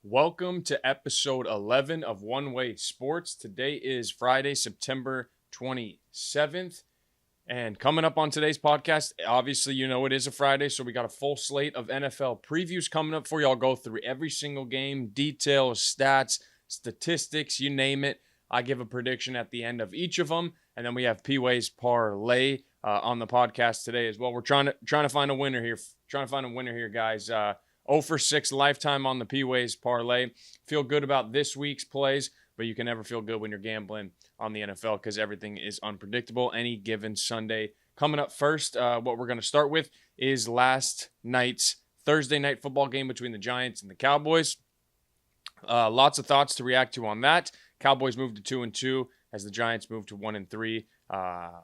Welcome to episode 11 of One Way Sports. Today is Friday, September 27th. And coming up on today's podcast, obviously, you know it is a Friday, so we got a full slate of NFL previews coming up for you. I'll go through every single game, details, stats, statistics, you name it. I give a prediction at the end of each of them. And then we have Pway's Parlay on the podcast today as well. We're trying to find a winner here, guys. 0 for 6 lifetime on the Pway's Parlay. Feel good about this week's plays, but you can never feel good when you're gambling on the NFL because everything is unpredictable any given Sunday. Coming up first, what we're going to start with is last night's Thursday night football game between the Giants and the Cowboys. Lots of thoughts to react to on that. Cowboys moved to 2-2 as the Giants moved to 1-3.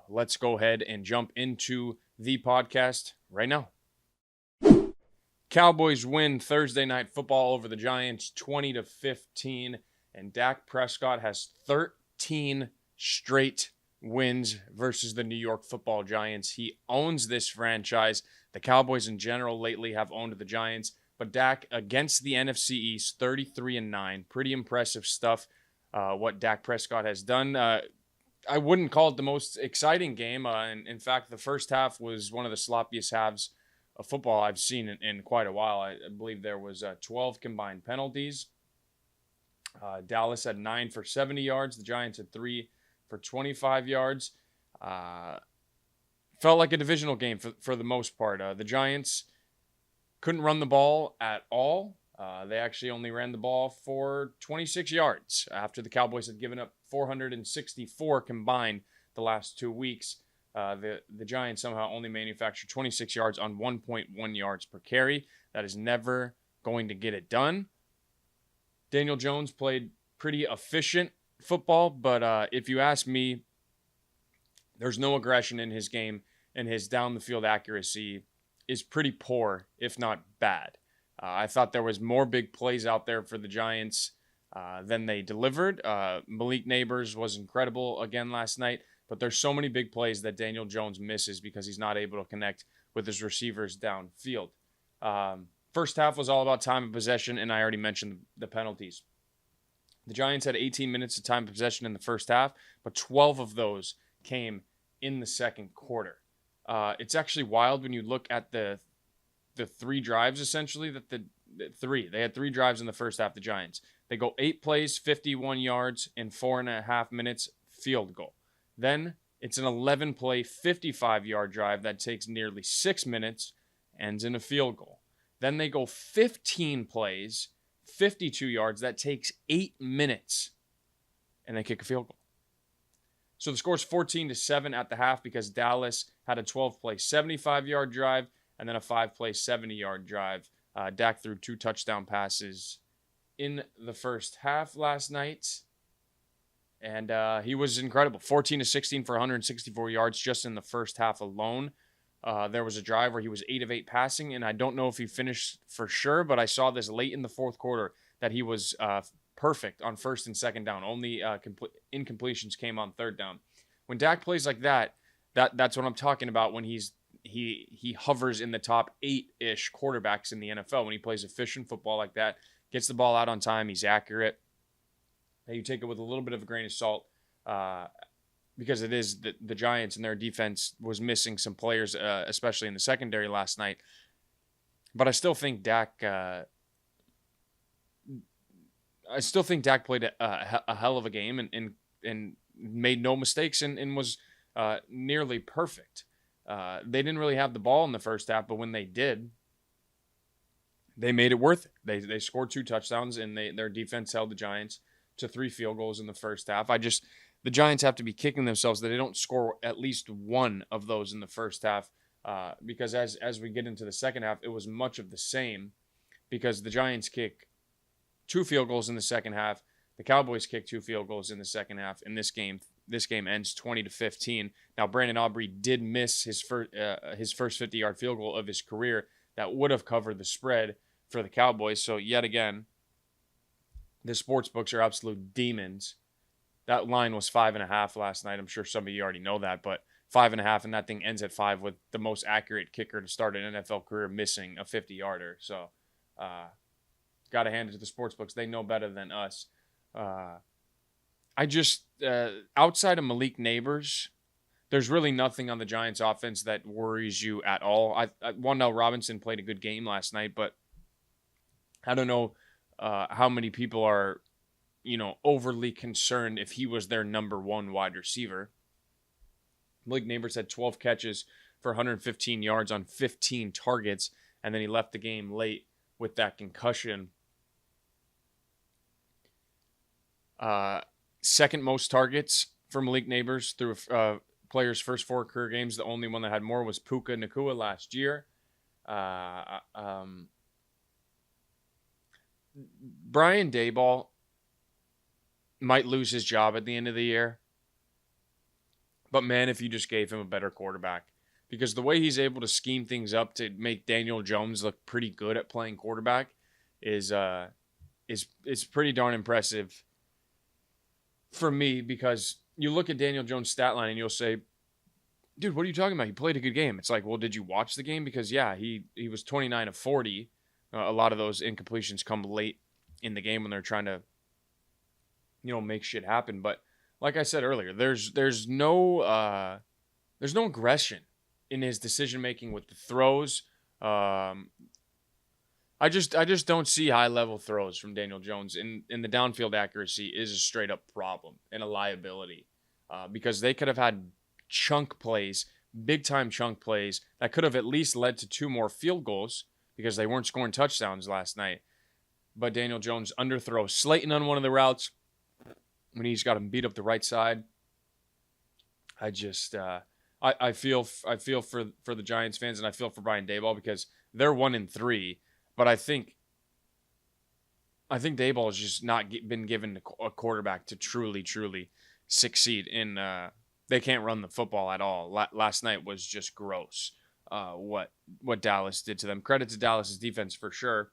Let's go ahead and jump into the podcast right now. Cowboys win Thursday night football over the Giants 20-15, and Dak Prescott has 13 straight wins versus the New York Football Giants. He owns this franchise. The Cowboys in general lately have owned the Giants, but Dak against the NFC East, 33-9. Pretty impressive stuff, what Dak Prescott has done. I wouldn't call it the most exciting game. In fact, the first half was one of the sloppiest halves of football I've seen in quite a while. I believe there was 12 combined penalties. Dallas had 9 for 70 yards. The Giants had 3 for 25 yards. Felt like a divisional game for the most part. The Giants couldn't run the ball at all. They actually only ran the ball for 26 yards after the Cowboys had given up 464 combined the last 2 weeks. The Giants somehow only manufactured 26 yards on 1.1 yards per carry. That is never going to get it done. Daniel Jones played pretty efficient football, but if you ask me, there's no aggression in his game, and his down-the-field accuracy is pretty poor, if not bad. I thought there was more big plays out there for the Giants than they delivered. Malik Neighbors was incredible again last night. But there's so many big plays that Daniel Jones misses because he's not able to connect with his receivers downfield. First half was all about time of possession, and I already mentioned the penalties. The Giants had 18 minutes of time of possession in the first half, but 12 of those came in the second quarter. It's actually wild when you look at the 3 drives, essentially, they had 3 drives in the first half, the Giants. They go 8 plays, 51 yards, in 4.5 minutes, field goal. Then it's an 11-play, 55-yard drive that takes nearly 6 minutes, ends in a field goal. Then they go 15 plays, 52 yards, that takes 8 minutes, and they kick a field goal. So the score's 14-7 at the half because Dallas had a 12-play, 75-yard drive and then a 5-play, 70-yard drive. Dak threw 2 touchdown passes in the first half last night. And he was incredible. 14-16 for 164 yards just in the first half alone. There was a drive where he was 8 of 8 passing, and I don't know if he finished for sure, but I saw this late in the fourth quarter that he was perfect on first and second down. Only incompletions came on third down. When Dak plays like that's what I'm talking about when he hovers in the top 8-ish quarterbacks in the NFL. When he plays efficient football like that, gets the ball out on time, he's accurate. You take it with a little bit of a grain of salt because it is the Giants and their defense was missing some players, especially in the secondary last night. But I still think Dak played a hell of a game and made no mistakes and was nearly perfect. They didn't really have the ball in the first half, but when they did, they made it worth it. They scored 2 touchdowns and their defense held the Giants to 3 field goals in the first half. The Giants have to be kicking themselves that they don't score at least one of those in the first half because as we get into the second half, it was much of the same because the Giants kick 2 field goals in the second half. The Cowboys kick 2 field goals in the second half. In this game ends 20-15. Now, Brandon Aubrey did miss his first 50-yard field goal of his career that would have covered the spread for the Cowboys. So yet again, the sports books are absolute demons. That line was 5.5 last night. I'm sure some of you already know that, but 5.5, and that thing ends at 5 with the most accurate kicker to start an NFL career missing a 50-yarder. So Got to hand it to the sports books. They know better than us. I just, outside of Malik Neighbors, there's really nothing on the Giants offense that worries you at all. Wan'Dale Robinson played a good game last night, but I don't know how many people are, overly concerned if he was their number one wide receiver. Malik Neighbors had 12 catches for 115 yards on 15 targets, and then he left the game late with that concussion. Second most targets for Malik Neighbors through players' first 4 career games. The only one that had more was Puka Nacua last year. Brian Daboll might lose his job at the end of the year. But man, if you just gave him a better quarterback. Because the way he's able to scheme things up to make Daniel Jones look pretty good at playing quarterback is pretty darn impressive for me, because you look at Daniel Jones' stat line and you'll say, dude, what are you talking about? He played a good game. It's like, well, did you watch the game? Because, yeah, he was 29 of 40. A lot of those incompletions come late in the game when they're trying to, make shit happen. But like I said earlier, there's no aggression in his decision making with the throws. I just don't see high level throws from Daniel Jones, and the downfield accuracy is a straight up problem and a liability, because they could have had chunk plays, big time chunk plays that could have at least led to 2 more field goals because they weren't scoring touchdowns last night. But Daniel Jones underthrows Slayton on one of the routes when he's got him beat up the right side. I just I feel for the Giants fans, and I feel for Brian Daboll, because they're 1-3. But I think Daboll has just not been given a quarterback to truly succeed in. They can't run the football at all. Last night was just gross. What Dallas did to them. Credit to Dallas's defense for sure.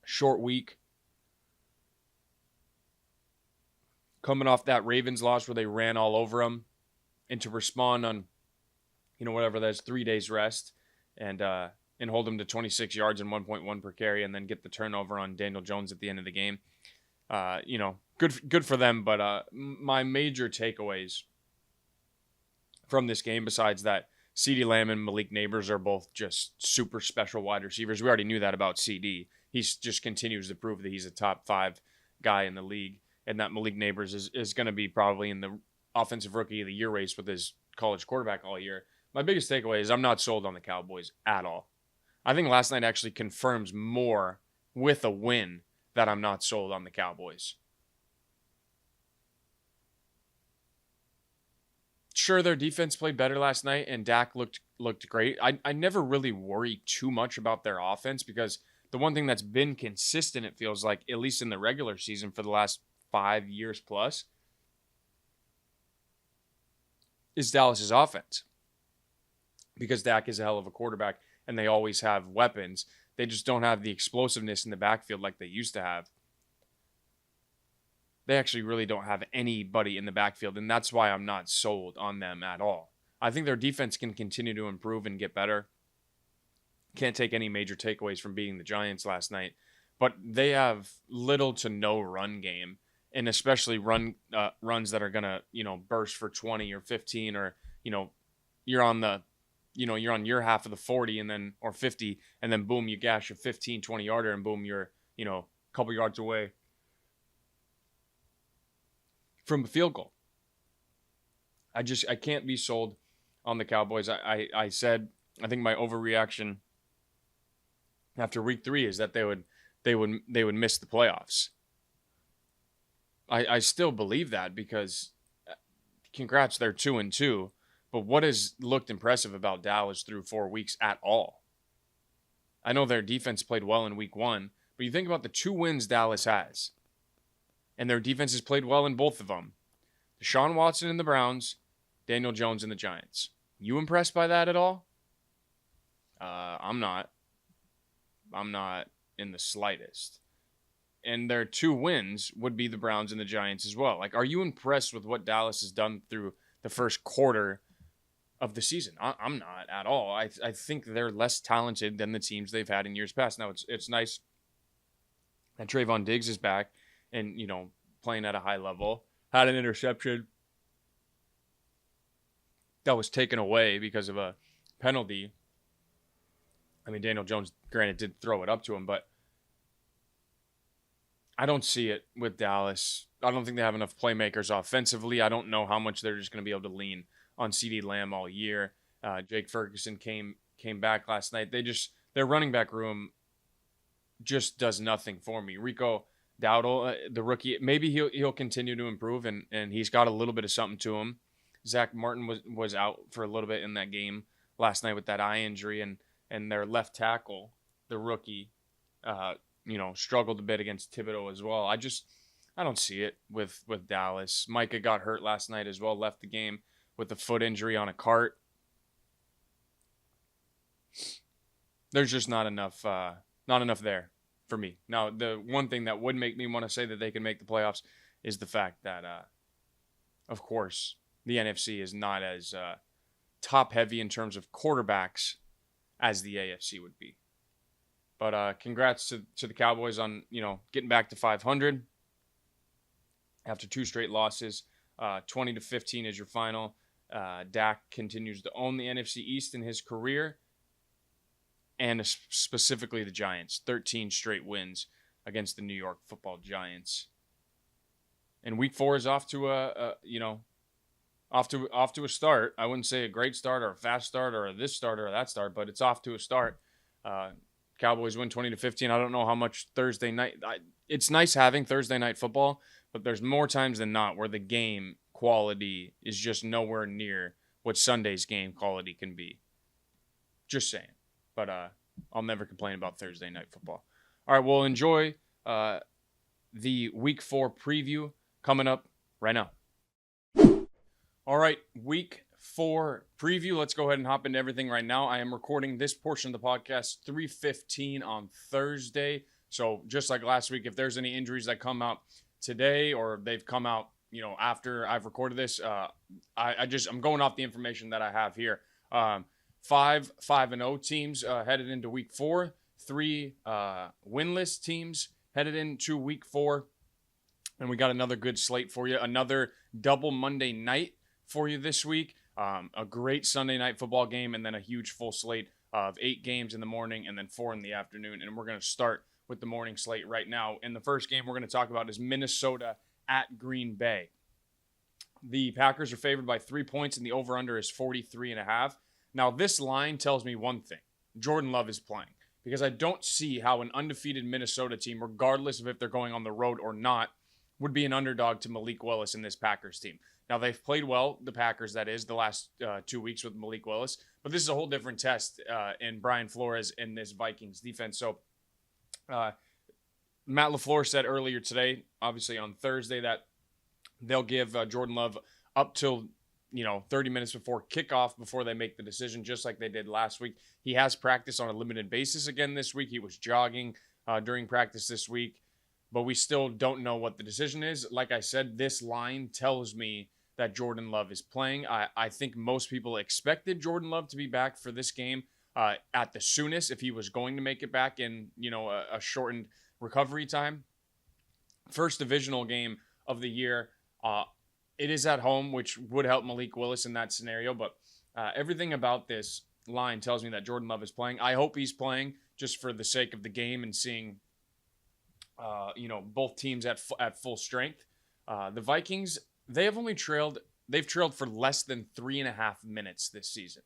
Short week. Coming off that Ravens loss where they ran all over them, and to respond on, whatever that's 3 days rest, and hold him to 26 yards and 1.1 per carry, and then get the turnover on Daniel Jones at the end of the game. Good for them. But my major takeaways from this game, besides that CeeDee Lamb and Malik Neighbors are both just super special wide receivers. We already knew that about CD. He just continues to prove that he's a top 5 guy in the league, and that Malik Neighbors is going to be probably in the offensive rookie of the year race with his college quarterback all year. My biggest takeaway is I'm not sold on the Cowboys at all. I think last night actually confirms more with a win that I'm not sold on the Cowboys. Sure, their defense played better last night, and Dak looked great. I never really worry too much about their offense, because the one thing that's been consistent, it feels like, at least in the regular season for the last 5 years plus, is Dallas's offense. Because Dak is a hell of a quarterback, and they always have weapons. They just don't have the explosiveness in the backfield like they used to have. They actually really don't have anybody in the backfield, and that's why I'm not sold on them at all. I think their defense can continue to improve and get better. Can't take any major takeaways from beating the Giants last night, but they have little to no run game, and especially runs that are gonna burst for 20 or 15, or you're on your half of the 40 and then or 50, and then boom, you gash a 15, 20 yarder, and boom, you're a couple yards away from a field goal. I can't be sold on the Cowboys. I said I think my overreaction after week 3 is that they would miss the playoffs. I still believe that, because congrats, they're 2-2. But what has looked impressive about Dallas through 4 weeks at all? I know their defense played well in week 1, but you think about the 2 wins Dallas has, and their defense has played well in both of them. Deshaun Watson and the Browns, Daniel Jones and the Giants. You impressed by that at all? I'm not. I'm not in the slightest. And their 2 wins would be the Browns and the Giants as well. Like, are you impressed with what Dallas has done through the first quarter of the season? I'm not at all. I think they're less talented than the teams they've had in years past. Now, it's nice And Trayvon Diggs is back and, playing at a high level. Had an interception that was taken away because of a penalty. I mean, Daniel Jones, granted, did throw it up to him, but I don't see it with Dallas. I don't think they have enough playmakers offensively. I don't know how much they're just going to be able to lean on CeeDee Lamb all year. Jake Ferguson came back last night. Their running back room just does nothing for me. Rico Dowdle, the rookie, maybe he'll continue to improve, and he's got a little bit of something to him. Zach Martin was out for a little bit in that game last night with that eye injury, and their left tackle, the rookie, struggled a bit against Thibodeau as well. I don't see it with Dallas. Micah got hurt last night as well, left the game with a foot injury on a cart. There's just not enough there for me. Now, the one thing that would make me want to say that they can make the playoffs is the fact that, of course, the NFC is not as top-heavy in terms of quarterbacks as the AFC would be. But congrats to the Cowboys on, getting back to 500 after 2 straight losses. 20-15 is your final. Dak continues to own the NFC East in his career, and specifically the Giants. 13 straight wins against the New York Football Giants. And Week 4 is off to a start. I wouldn't say a great start or a fast start or this start or that start, but it's off to a start. Cowboys win 20-15. I don't know how much Thursday night. It's nice having Thursday night football, but there's more times than not where the game quality is just nowhere near what Sunday's game quality can be. Just saying. But I'll never complain about Thursday night football. All right, well, enjoy the Week 4 preview coming up right now. All right, Week 4 preview. Let's go ahead and hop into everything right now. I am recording this portion of the podcast 3:15 on Thursday. So just like last week, if there's any injuries that come out today or they've come out, after I've recorded this, I'm going off the information that I have here. 5-0 teams headed into Week 4. 3 winless teams headed into Week 4. And we got another good slate for you. Another double Monday night for you this week. A great Sunday night football game, and then a huge full slate of 8 games in the morning and then 4 in the afternoon. And we're going to start with the morning slate right now. And the first game we're going to talk about is Minnesota at Green Bay. The Packers are favored by 3 points, and the over-under is 43.5. Now, this line tells me one thing. Jordan Love is playing. Because I don't see how an undefeated Minnesota team, regardless of if they're going on the road or not, would be an underdog to Malik Willis in this Packers team. Now, they've played well, the Packers, that is, the last 2 weeks with Malik Willis. But this is a whole different test in Brian Flores in this Vikings defense. So, Matt LaFleur said earlier today, obviously on Thursday, that they'll give Jordan Love up till 30 minutes before kickoff before they make the decision, just like they did last week. He has practiced on a limited basis again this week. He was jogging during practice this week, but we still don't know what the decision is. Like I said, this line tells me that Jordan Love is playing. I think most people expected Jordan Love to be back for this game at the soonest if he was going to make it back in, a shortened recovery time. First divisional game of the year. It is at home, which would help Malik Willis in that scenario. But everything about this line tells me that Jordan Love is playing. I hope he's playing just for the sake of the game and seeing, both teams at full strength. The Vikings, they've trailed for less than 3.5 minutes this season.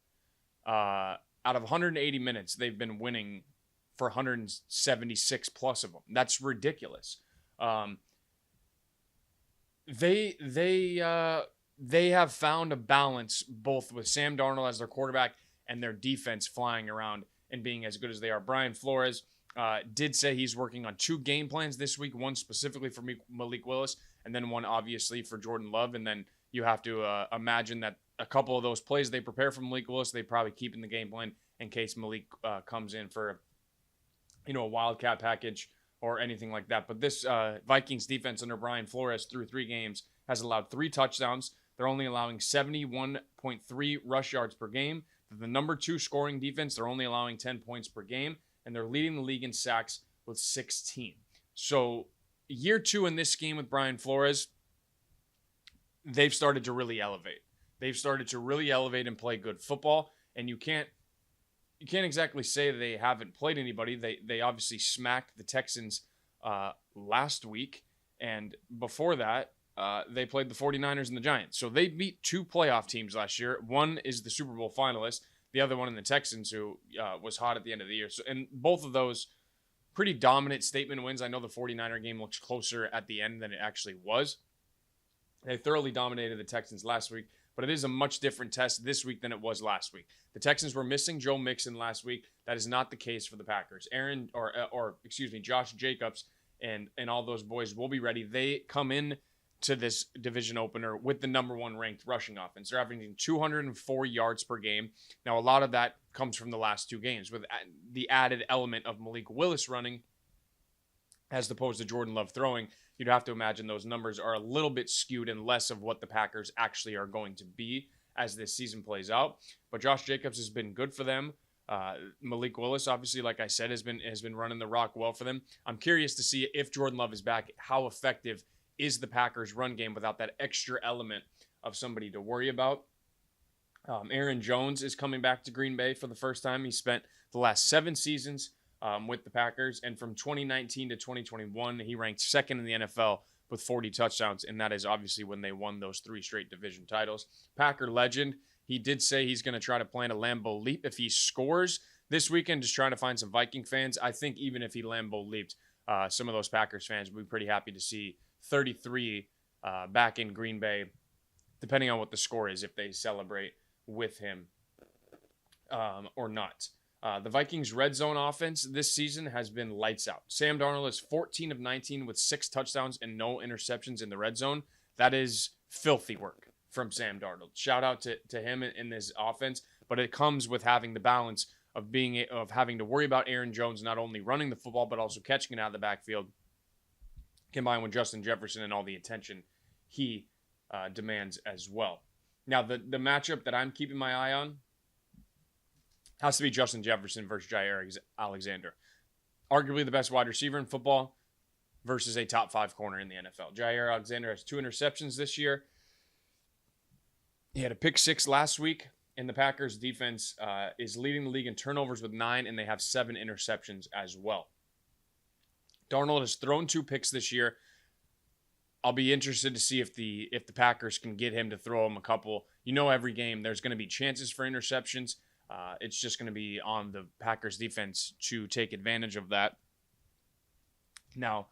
Out of 180 minutes, they've been winning for 176 plus of them. That's ridiculous. They have found a balance both with Sam Darnold as their quarterback and their defense flying around and being as good as they are. Brian Flores did say he's working on 2 game plans this week, one specifically for Malik Willis and then one obviously for Jordan Love. And then you have to imagine that a couple of those plays they prepare for Malik Willis, they probably keep in the game plan in case Malik comes in for a wildcat package or anything like that. But this Vikings defense under Brian Flores through 3 games has allowed 3 touchdowns. They're only allowing 71.3 rush yards per game. They're the number 2 scoring defense. They're only allowing 10 points per game, and they're leading the league in sacks with 16. So year 2 in this scheme with Brian Flores, they've started to really elevate. They've started to really elevate and play good football. And you can't exactly say they haven't played anybody. They obviously smacked the Texans last week. And before that, they played the 49ers and the Giants. So they beat 2 playoff teams last year. One is the Super Bowl finalist. The other one in the Texans, who was hot at the end of the year. So, and both of those pretty dominant statement wins. I know the 49er game looks closer at the end than it actually was. They thoroughly dominated the Texans last week, but it is a much different test this week than it was last week. The Texans were missing Joe Mixon last week. That is not the case for the Packers. Josh Jacobs and all those boys will be ready. They come in to this division opener with the number 1 ranked rushing offense. They're averaging 204 yards per game. Now, a lot of that comes from the last 2 games with the added element of Malik Willis running as opposed to Jordan Love throwing. You'd have to imagine those numbers are a little bit skewed and less of what the Packers actually are going to be as this season plays out. But Josh Jacobs has been good for them. Malik Willis, obviously, like I said, has been running the rock well for them. I'm curious to see if Jordan Love is back, how effective is the Packers' run game without that extra element of somebody to worry about. Aaron Jones is coming back to Green Bay for the first time. He spent the last 7 seasons with the Packers, and from 2019 to 2021, he ranked 2nd in the NFL with 40 touchdowns, and that is obviously when they won those 3 straight division titles. Packer legend, he did say he's going to try to plan a Lambeau leap if he scores this weekend, just trying to find some Viking fans. I think even if he Lambeau leaped, some of those Packers fans would be pretty happy to see 33 back in Green Bay, depending on what the score is, if they celebrate with him or not. The Vikings' red zone offense this season has been lights out. Sam Darnold is 14 of 19 with 6 touchdowns and no interceptions in the red zone. That is filthy work from Sam Darnold. Shout out to him in this offense, but it comes with having the balance of having to worry about Aaron Jones not only running the football but also catching it out of the backfield, combined with Justin Jefferson and all the attention he demands as well. Now, the matchup that I'm keeping my eye on has to be Justin Jefferson versus Jair Alexander. Arguably the best wide receiver in football versus a top 5 corner in the NFL. Jair Alexander has 2 interceptions this year. He had a pick 6 last week, and the Packers defense is leading the league in turnovers with 9, and they have 7 interceptions as well. Darnold has thrown 2 picks this year. I'll be interested to see if the Packers can get him to throw him a couple. You know, every game there's going to be chances for interceptions. It's just going to be on the Packers defense to take advantage of that. Now,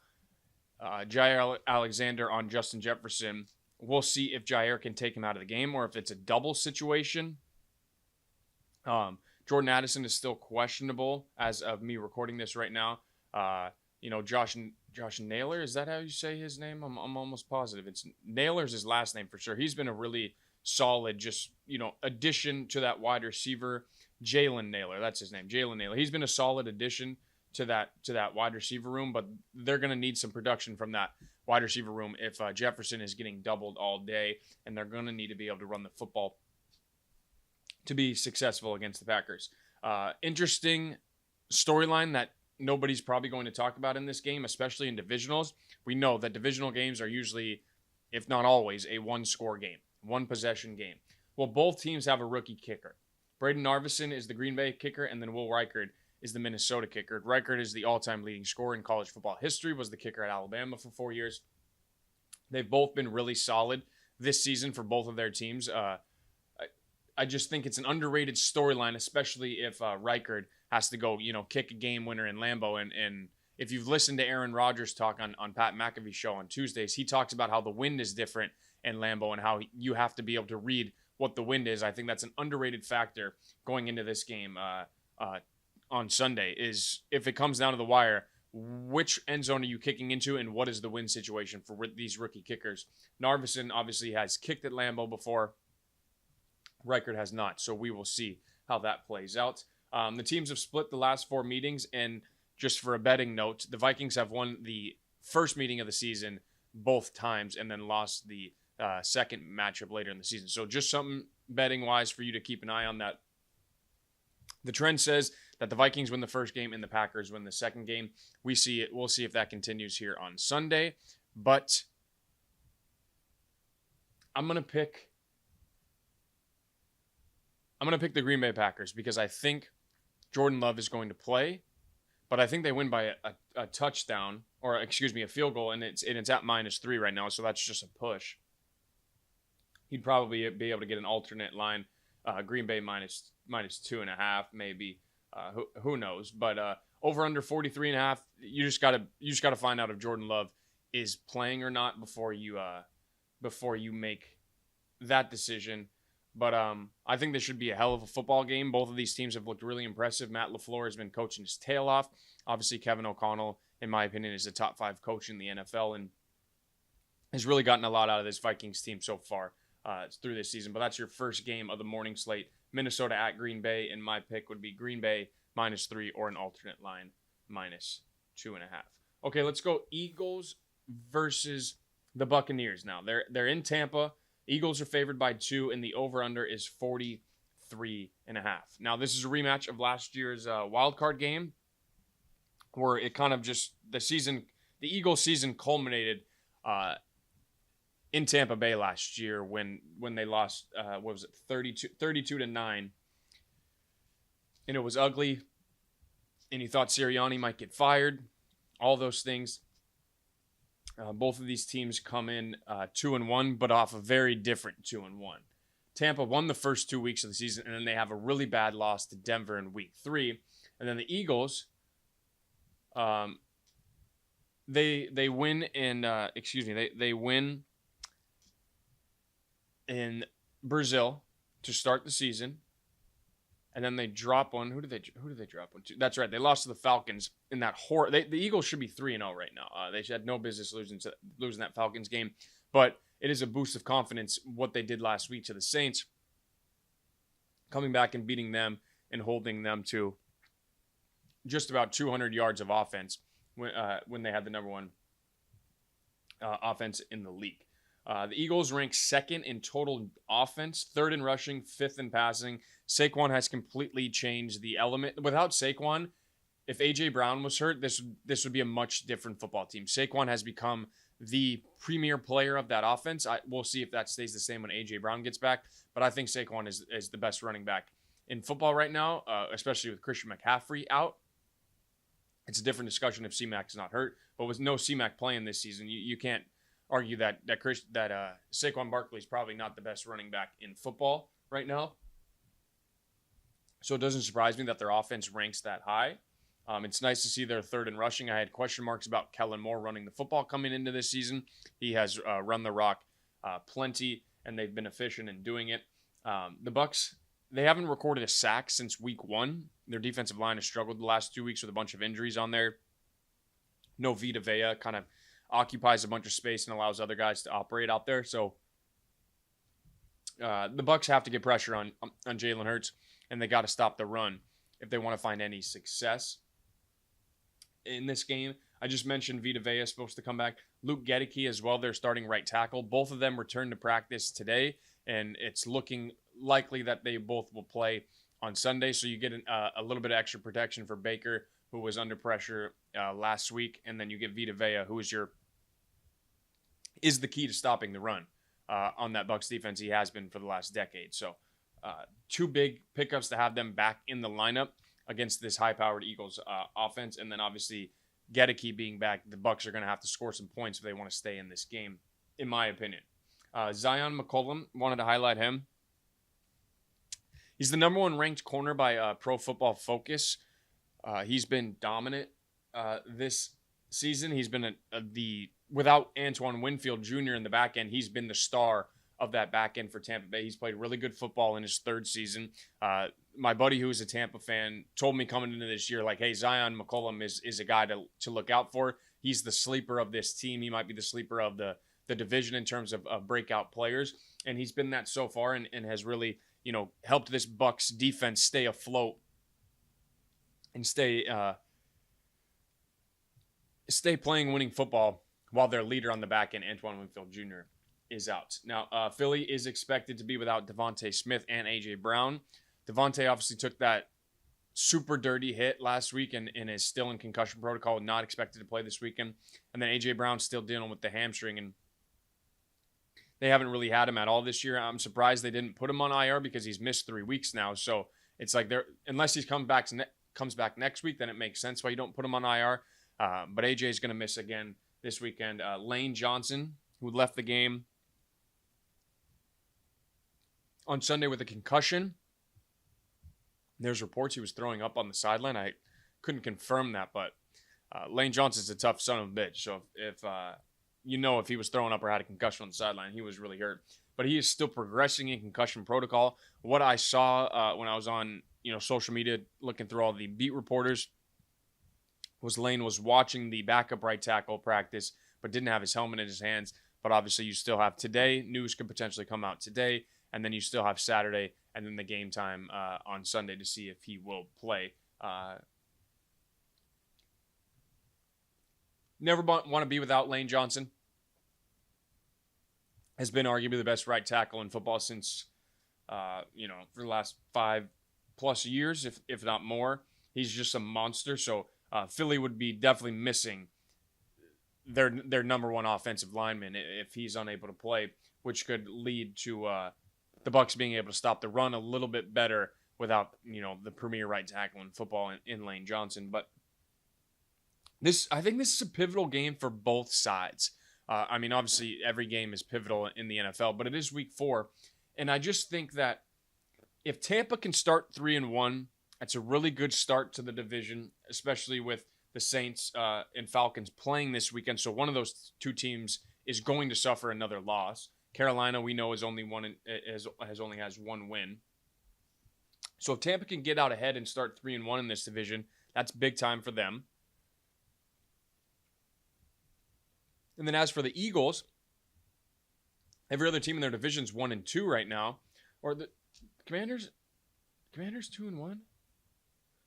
Jair Alexander on Justin Jefferson, we'll see if Jair can take him out of the game or if it's a double situation. Jordan Addison is still questionable as of me recording this right now. Josh Naylor, is that how you say his name? I'm almost positive. It's Naylor's his last name for sure. He's been a really solid, addition to that wide receiver. Jalen Naylor, that's his name. Jalen Naylor. He's been a solid addition to that wide receiver room, but they're going to need some production from that wide receiver room if Jefferson is getting doubled all day, and they're going to need to be able to run the football to be successful against the Packers. Interesting storyline that nobody's probably going to talk about in this game, especially in divisionals. We know that divisional games are usually, if not always, a 1-score game, 1-possession game. Well, both teams have a rookie kicker. Braden Narvison is the Green Bay kicker, and then Will Reichard is the Minnesota kicker. Reichard is the all-time leading scorer in college football history, was the kicker at Alabama for 4 years. They've both been really solid this season for both of their teams. I just think it's an underrated storyline, especially if Reichard has to go, kick a game winner in Lambeau. And if you've listened to Aaron Rodgers talk on Pat McAfee's show on Tuesdays, he talks about how the wind is different in Lambeau and how you have to be able to read what the wind is. I think that's an underrated factor going into this game on Sunday, is if it comes down to the wire, which end zone are you kicking into and what is the wind situation for these rookie kickers? Narvison obviously has kicked at Lambeau before. Reichard has not, so we will see how that plays out. The teams have split the last 4 meetings, and just for a betting note, the Vikings have won the first meeting of the season both times and then lost the second matchup later in the season. So just something betting-wise for you to keep an eye on that. The trend says that the Vikings win the first game and the Packers win the second game. We'll see if that continues here on Sunday. But I'm gonna pick the Green Bay Packers because I think Jordan Love is going to play, but I think they win by a touchdown, or excuse me, a field goal, and it's at -3 right now, so that's just a push. He'd probably be able to get an alternate line, Green Bay minus 2.5, maybe. Who knows? But over under 43.5. You just gotta find out if Jordan Love is playing or not before you make that decision. But I think this should be a hell of a football game. Both of these teams have looked really impressive. Matt LaFleur has been coaching his tail off. Obviously, Kevin O'Connell, in my opinion, is a top 5 coach in the NFL and has really gotten a lot out of this Vikings team so far through this season. But that's your first game of the morning slate. Minnesota at Green Bay, and my pick would be Green Bay -3 or an alternate line -2.5. Okay, let's go Eagles versus the Buccaneers now. They're in Tampa. Eagles are favored by 2, and the over-under is 43.5. Now, this is a rematch of last year's wild card game, where it kind of just the Eagles season culminated in Tampa Bay last year when they lost 32-9, and it was ugly, and you thought Sirianni might get fired, all those things. Both of these teams come in 2-1, but off a very different 2-1. Tampa won the first 2 weeks of the season, and then they have a really bad loss to Denver in week 3. And then the Eagles, they win in they win in Brazil to start the season. And then they drop one. Who did they drop one to? That's right. They lost to the Falcons in that the Eagles should be 3-0 right now. They had no business losing that Falcons game. But it is a boost of confidence what they did last week to the Saints, coming back and beating them and holding them to just about 200 yards of offense when they had the number 1 offense in the league. The Eagles rank 2nd in total offense, 3rd in rushing, 5th in passing. Saquon has completely changed the element. Without Saquon, if A.J. Brown was hurt, this would be a much different football team. Saquon has become the premier player of that offense. We'll see if that stays the same when A.J. Brown gets back, but I think Saquon is the best running back in football right now, especially with Christian McCaffrey out. It's a different discussion if C-Mac's not hurt, but with no C-Mac playing this season, you can't argue that Saquon Barkley is probably not the best running back in football right now. So it doesn't surprise me that their offense ranks that high. It's nice to see they're 3rd in rushing. I had question marks about Kellen Moore running the football coming into this season. He has run the rock plenty, and they've been efficient in doing it. The Bucs, they haven't recorded a sack since week 1. Their defensive line has struggled the last 2 weeks with a bunch of injuries on there. No Vita Vea, kind of occupies a bunch of space and allows other guys to operate out there. So the Bucs have to get pressure on Jalen Hurts, and they got to stop the run if they want to find any success in this game. I just mentioned Vita Vea is supposed to come back. Luke Gedeke as well, their starting right tackle. Both of them returned to practice today, and it's looking likely that they both will play on Sunday. So you get a little bit of extra protection for Baker, who was under pressure last week, and then you get Vita Vea, who is the key to stopping the run on that Bucs defense. He has been for the last decade. So 2 big pickups to have them back in the lineup against this high-powered Eagles offense, and then obviously Gedeke being back, the Bucs are going to have to score some points if they want to stay in this game, in my opinion. Zion McCollum, wanted to highlight him. He's the number 1 ranked corner by Pro Football Focus. He's been dominant this season. He's been without Antoine Winfield Jr. in the back end, he's been the star of that back end for Tampa Bay. He's played really good football in his 3rd season. My buddy who is a Tampa fan told me coming into this year, like, hey, Zion McCollum is a guy to look out for. He's the sleeper of this team. He might be the sleeper of the division in terms of breakout players. And he's been that so far and has really, helped this Bucs defense stay afloat and stay playing winning football while their leader on the back end, Antoine Winfield Jr., is out. Now, Philly is expected to be without Devontae Smith and A.J. Brown. Devontae obviously took that super dirty hit last week and is still in concussion protocol, not expected to play this weekend. And then A.J. Brown's still dealing with the hamstring, and they haven't really had him at all this year. I'm surprised they didn't put him on IR because he's missed 3 weeks now. So it's like unless he comes back next week, then it makes sense why you don't put him on IR. But A.J. is going to miss again this weekend. Lane Johnson, who left the game on Sunday with a concussion. There's reports he was throwing up on the sideline. I couldn't confirm that, but Lane Johnson's a tough son of a bitch. So if if he was throwing up or had a concussion on the sideline, he was really hurt. But he is still progressing in concussion protocol. What I saw when I was on social media looking through all the beat reporters was Lane was watching the backup right tackle practice, but didn't have his helmet in his hands. But obviously you still have today. News could potentially come out today. And then you still have Saturday and then the game time on Sunday to see if he will play. Never want to be without Lane Johnson. Has been arguably the best right tackle in football since, for the last 5+ years, if not more. He's just a monster. So Philly would be definitely missing their number one offensive lineman if he's unable to play, which could lead to the Bucs being able to stop the run a little bit better without the premier right tackle in football in Lane Johnson. But I think this is a pivotal game for both sides. Obviously every game is pivotal in the NFL, but it is week 4. And I just think that if Tampa can start 3-1, that's a really good start to the division, especially with the Saints and Falcons playing this weekend. So one of those two teams is going to suffer another loss. Carolina, we know, has only has one win. So if Tampa can get out ahead and start 3-1 in this division, that's big time for them. And then as for the Eagles, every other team in their division is 1-2 right now. Or the Commanders 2-1?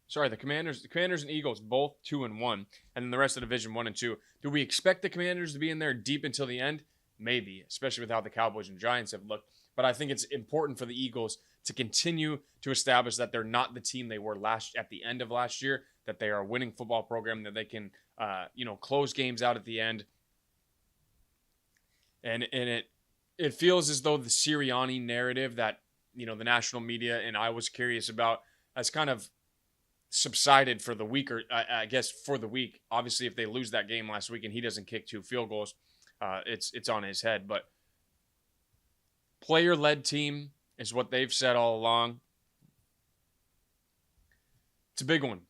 Sorry, the Commanders and Eagles both 2-1, and then the rest of the division 1-2. Do we expect the Commanders to be in there deep until the end? Maybe, especially with how the Cowboys and Giants have looked. But I think it's important for the Eagles to continue to establish that they're not the team they were at the end of last year, that they are a winning football program, that they can close games out at the end. And it feels as though the Sirianni narrative that the national media and I was curious about has kind of subsided for the week, or I guess for the week. Obviously, if they lose that game last week and he doesn't kick 2 field goals, it's on his head. But player-led team is what they've said all along. It's a big one.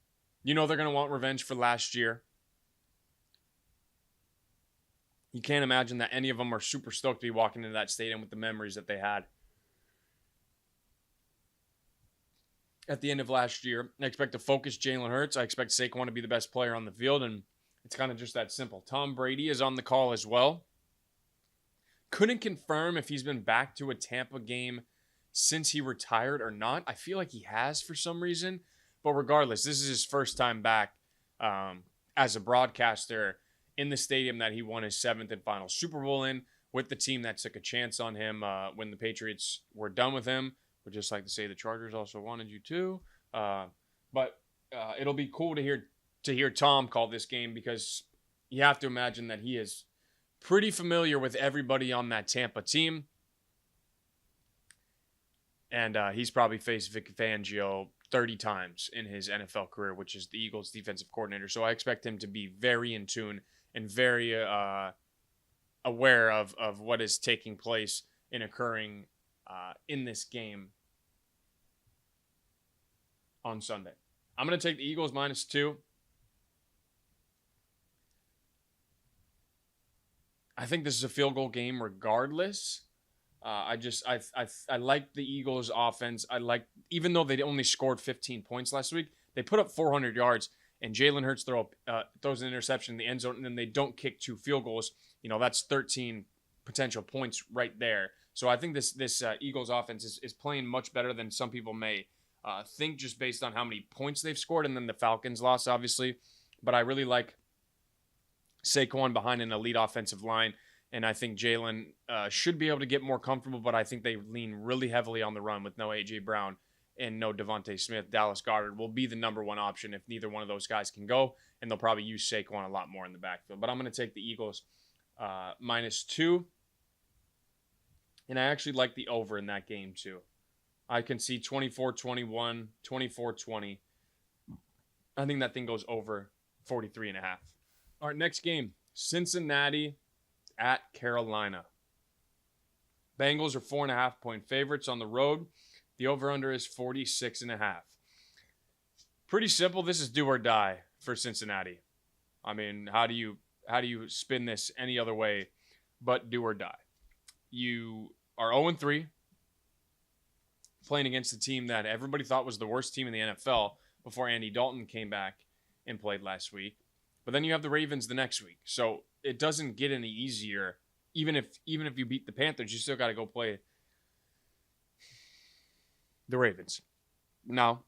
They're going to want revenge for last year. You can't imagine that any of them are super stoked to be walking into that stadium with the memories that they had at the end of last year. I expect to focus Jalen Hurts. I expect Saquon to be the best player on the field, and it's kind of just that simple. Tom Brady is on the call as well. Couldn't confirm if he's been back to a Tampa game since he retired or not. I feel like he has for some reason. But regardless, this is his first time back as a broadcaster in the stadium that he won his 7th and final Super Bowl in, with the team that took a chance on him when the Patriots were done with him. Would just like to say the Chargers also wanted you too. But it'll be cool to hear Tom call this game, because you have to imagine that he is pretty familiar with everybody on that Tampa team. And he's probably faced Vic Fangio 30 times in his NFL career, which is the Eagles defensive coordinator. So I expect him to be very in tune and very aware of what is taking place and occurring in this game on Sunday. I'm going to take the Eagles -2. I think this is a field goal game regardless. I like the Eagles offense. Even though they only scored 15 points last week, they put up 400 yards, and Jalen Hurts throws an interception in the end zone, and then they don't kick 2 field goals. That's 13 potential points right there. So I think this Eagles offense is playing much better than some people may think, just based on how many points they've scored, and then the Falcons loss, obviously. But I really like Saquon behind an elite offensive line, and I think Jalen should be able to get more comfortable, but I think they lean really heavily on the run with no A.J. Brown and no Devontae Smith. Dallas Goedert will be the number one option if neither one of those guys can go, and they'll probably use Saquon a lot more in the backfield. But I'm going to take the Eagles -2, and I actually like the over in that game too. I can see 24-21, 24-20. I think that thing goes over 43.5. All right, next game, Cincinnati at Carolina. Bengals are 4.5-point favorites on the road. The over-under is 46.5. Pretty simple. This is do or die for Cincinnati. I mean, how do you spin this any other way but do or die? You are 0-3, playing against a team that everybody thought was the worst team in the NFL before Andy Dalton came back and played last week. But then you have the Ravens the next week. So it doesn't get any easier. Even if you beat the Panthers, you still got to go play the Ravens. Now,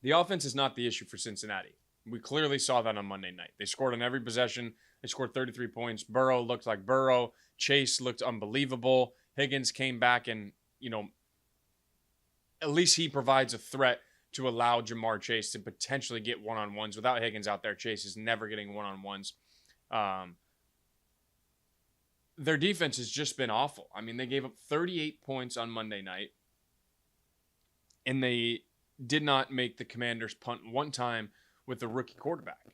the offense is not the issue for Cincinnati. We clearly saw that on Monday night. They scored on every possession. They scored 33 points. Burrow looked like Burrow. Chase looked unbelievable. Higgins came back and, at least he provides a threat to allow Jamar Chase to potentially get one-on-ones. Without Higgins out there, Chase is never getting one-on-ones. Their defense has just been awful. I mean, they gave up 38 points on Monday night, and they did not make the Commanders punt one time with the rookie quarterback.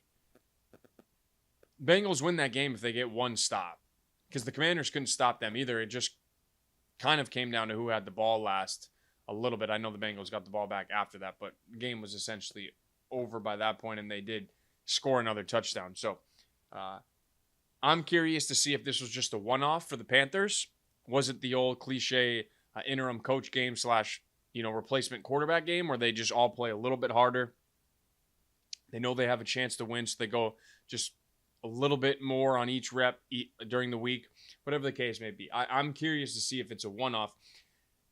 Bengals win that game if they get one stop, because the Commanders couldn't stop them either. It just kind of came down to who had the ball last a little bit. I know the Bengals got the ball back after that, but the game was essentially over by that point, and they did score another touchdown. So I'm curious to see if this was just a one-off for the Panthers. Was it the old cliche interim coach game / replacement quarterback game where they just all play a little bit harder? They know they have a chance to win, so they go just a little bit more on each rep during the week, whatever the case may be. I'm curious to see if it's a one-off.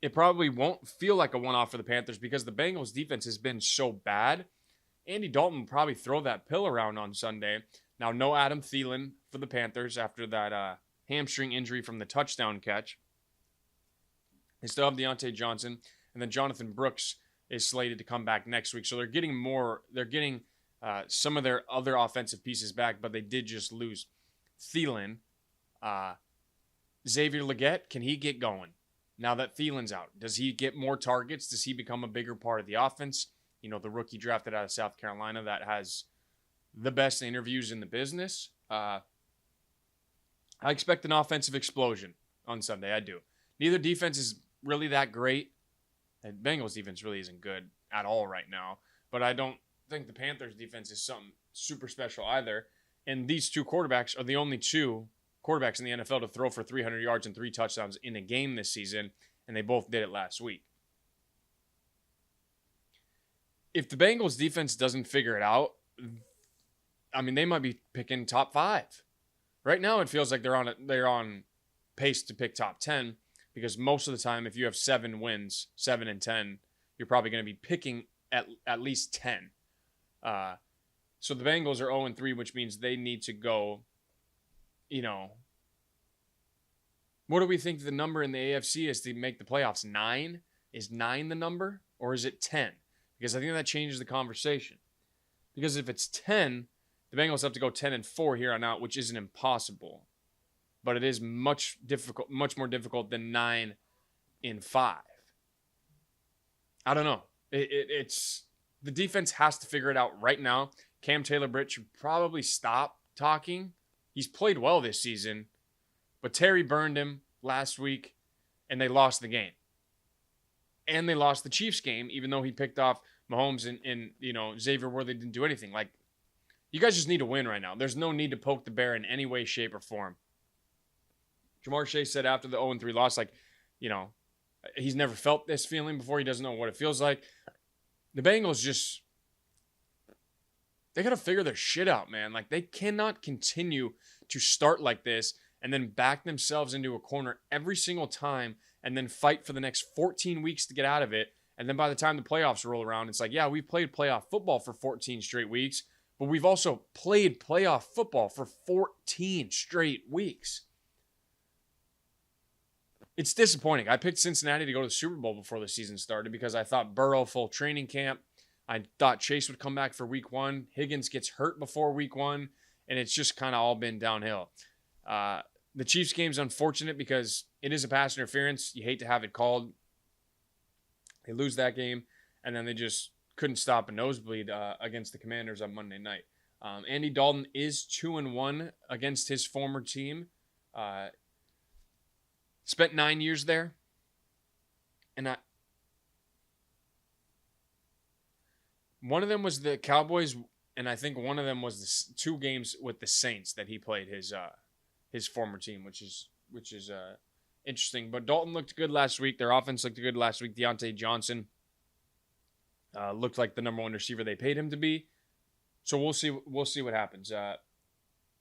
It probably won't feel like a one-off for the Panthers because the Bengals' defense has been so bad. Andy Dalton will probably throw that pill around on Sunday. Now, no Adam Thielen for the Panthers after that hamstring injury from the touchdown catch. They still have Deontay Johnson, and then Jonathan Brooks is slated to come back next week. So they're getting some of their other offensive pieces back, but they did just lose Thielen. Xavier Legette, can he get going now that Thielen's out? Does he get more targets? Does he become a bigger part of the offense? The rookie drafted out of South Carolina that has the best interviews in the business. I expect an offensive explosion on Sunday. I do. Neither defense is really that great. And Bengals defense really isn't good at all right now. But I don't think the Panthers defense is something super special either. And these two quarterbacks are the only two quarterbacks in the NFL to throw for 300 yards and 3 touchdowns in a game this season. And they both did it last week. If the Bengals defense doesn't figure it out, I mean, they might be picking top 5. Right now, it feels like they're on pace to pick top 10 because most of the time, if you have 7 wins, 7 and 10, you're probably going to be picking at least 10. So the Bengals are 0-3, which means they need to go, what do we think the number in the AFC is to make the playoffs? 9? Is 9 the number, or is it 10? Because I think that changes the conversation. Because if it's 10, the Bengals have to go 10-4 here on out, which isn't impossible. But it is much more difficult than 9-5. I don't know. It's the defense has to figure it out right now. Cam Taylor-Britt should probably stop talking. He's played well this season, but Terry burned him last week, and they lost the game. And they lost the Chiefs game, even though he picked off Mahomes and Xavier Worthy didn't do anything. Like, you guys just need to win right now. There's no need to poke the bear in any way, shape, or form. Jamar Chase said after the 0-3 loss, he's never felt this feeling before. He doesn't know what it feels like. The Bengals they got to figure their shit out, man. Like, they cannot continue to start like this and then back themselves into a corner every single time and then fight for the next 14 weeks to get out of it. And then by the time the playoffs roll around, it's like, yeah, we played playoff football for 14 straight weeks, but we've also played playoff football for 14 straight weeks. it's disappointing. I picked Cincinnati to go to the Super Bowl before the season started because I thought Burrow full training camp. I thought Chase would come back for week 1. Higgins gets hurt before week 1, and it's just kind of all been downhill. The Chiefs game's unfortunate because it is a pass interference. You hate to have it called. They lose that game, and then they just couldn't stop a nosebleed against the Commanders on Monday night. Andy Dalton is 2-1 against his former team. Spent 9 years there, and one of them was the Cowboys, and I think one of them was the 2 games with the Saints that he played his former team, which is interesting. But Dalton looked good last week. Their offense looked good last week. Deontay Johnson looked like the number 1 receiver they paid him to be. So we'll see what happens.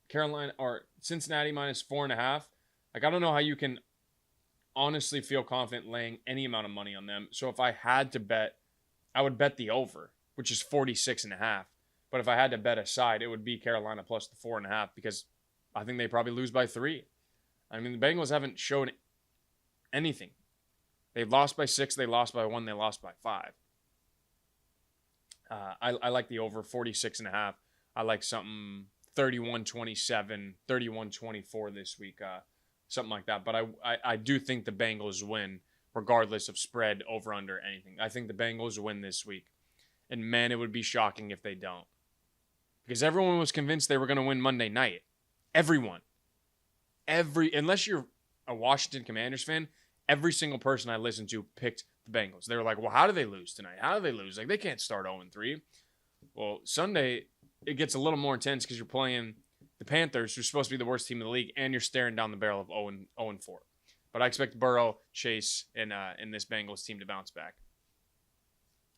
Carolina or Cincinnati minus 4.5. Like, I don't know how you can honestly feel confident laying any amount of money on them. So if I had to bet, I would bet the over, which is 46.5. But if I had to bet a side, it would be Carolina plus the 4.5 because I think they probably lose by 3. I mean, the Bengals haven't shown anything. They lost by 6, they lost by 1, they lost by 5. I like the over 46.5. I like something 31-27, 31-24 this week, something like that. But I do think the Bengals win regardless of spread, over, under, anything. I think the Bengals win this week. And man, it would be shocking if they don't. Because everyone was convinced they were going to win Monday night. Everyone. Unless you're a Washington Commanders fan, every single person I listened to picked the Bengals. They were like, well, how do they lose tonight? How do they lose? Like, they can't start 0-3. Well, Sunday, it gets a little more intense because you're playing the Panthers, who's supposed to be the worst team in the league, and you're staring down the barrel of 0-4. But I expect Burrow, Chase, and this Bengals team to bounce back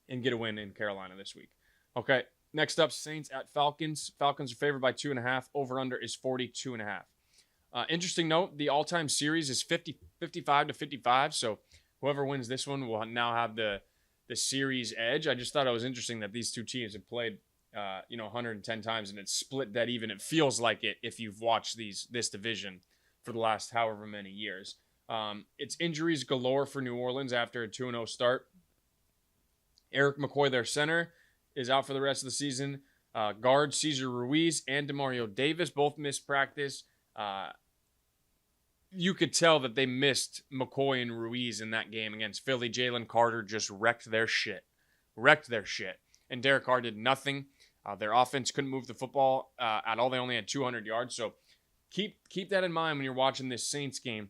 and get a win in Carolina this week. Okay, next up, Saints at Falcons. Falcons are favored by 2.5. Over-under is 42.5. Interesting note, the all-time series is 55-55, so whoever wins this one will now have the series edge. I just thought it was interesting that these two teams have played 110 times, and it's split dead even. It feels like it if you've watched this division for the last however many years. It's injuries galore for New Orleans after a 2-0 start. Eric McCoy, their center, is out for the rest of the season. Guard Cesar Ruiz and Demario Davis both missed practice. You could tell that they missed McCoy and Ruiz in that game against Philly. Jalen Carter just wrecked their shit. And Derek Carr did nothing. Their offense couldn't move the football at all. They only had 200 yards. So keep that in mind when you're watching this Saints game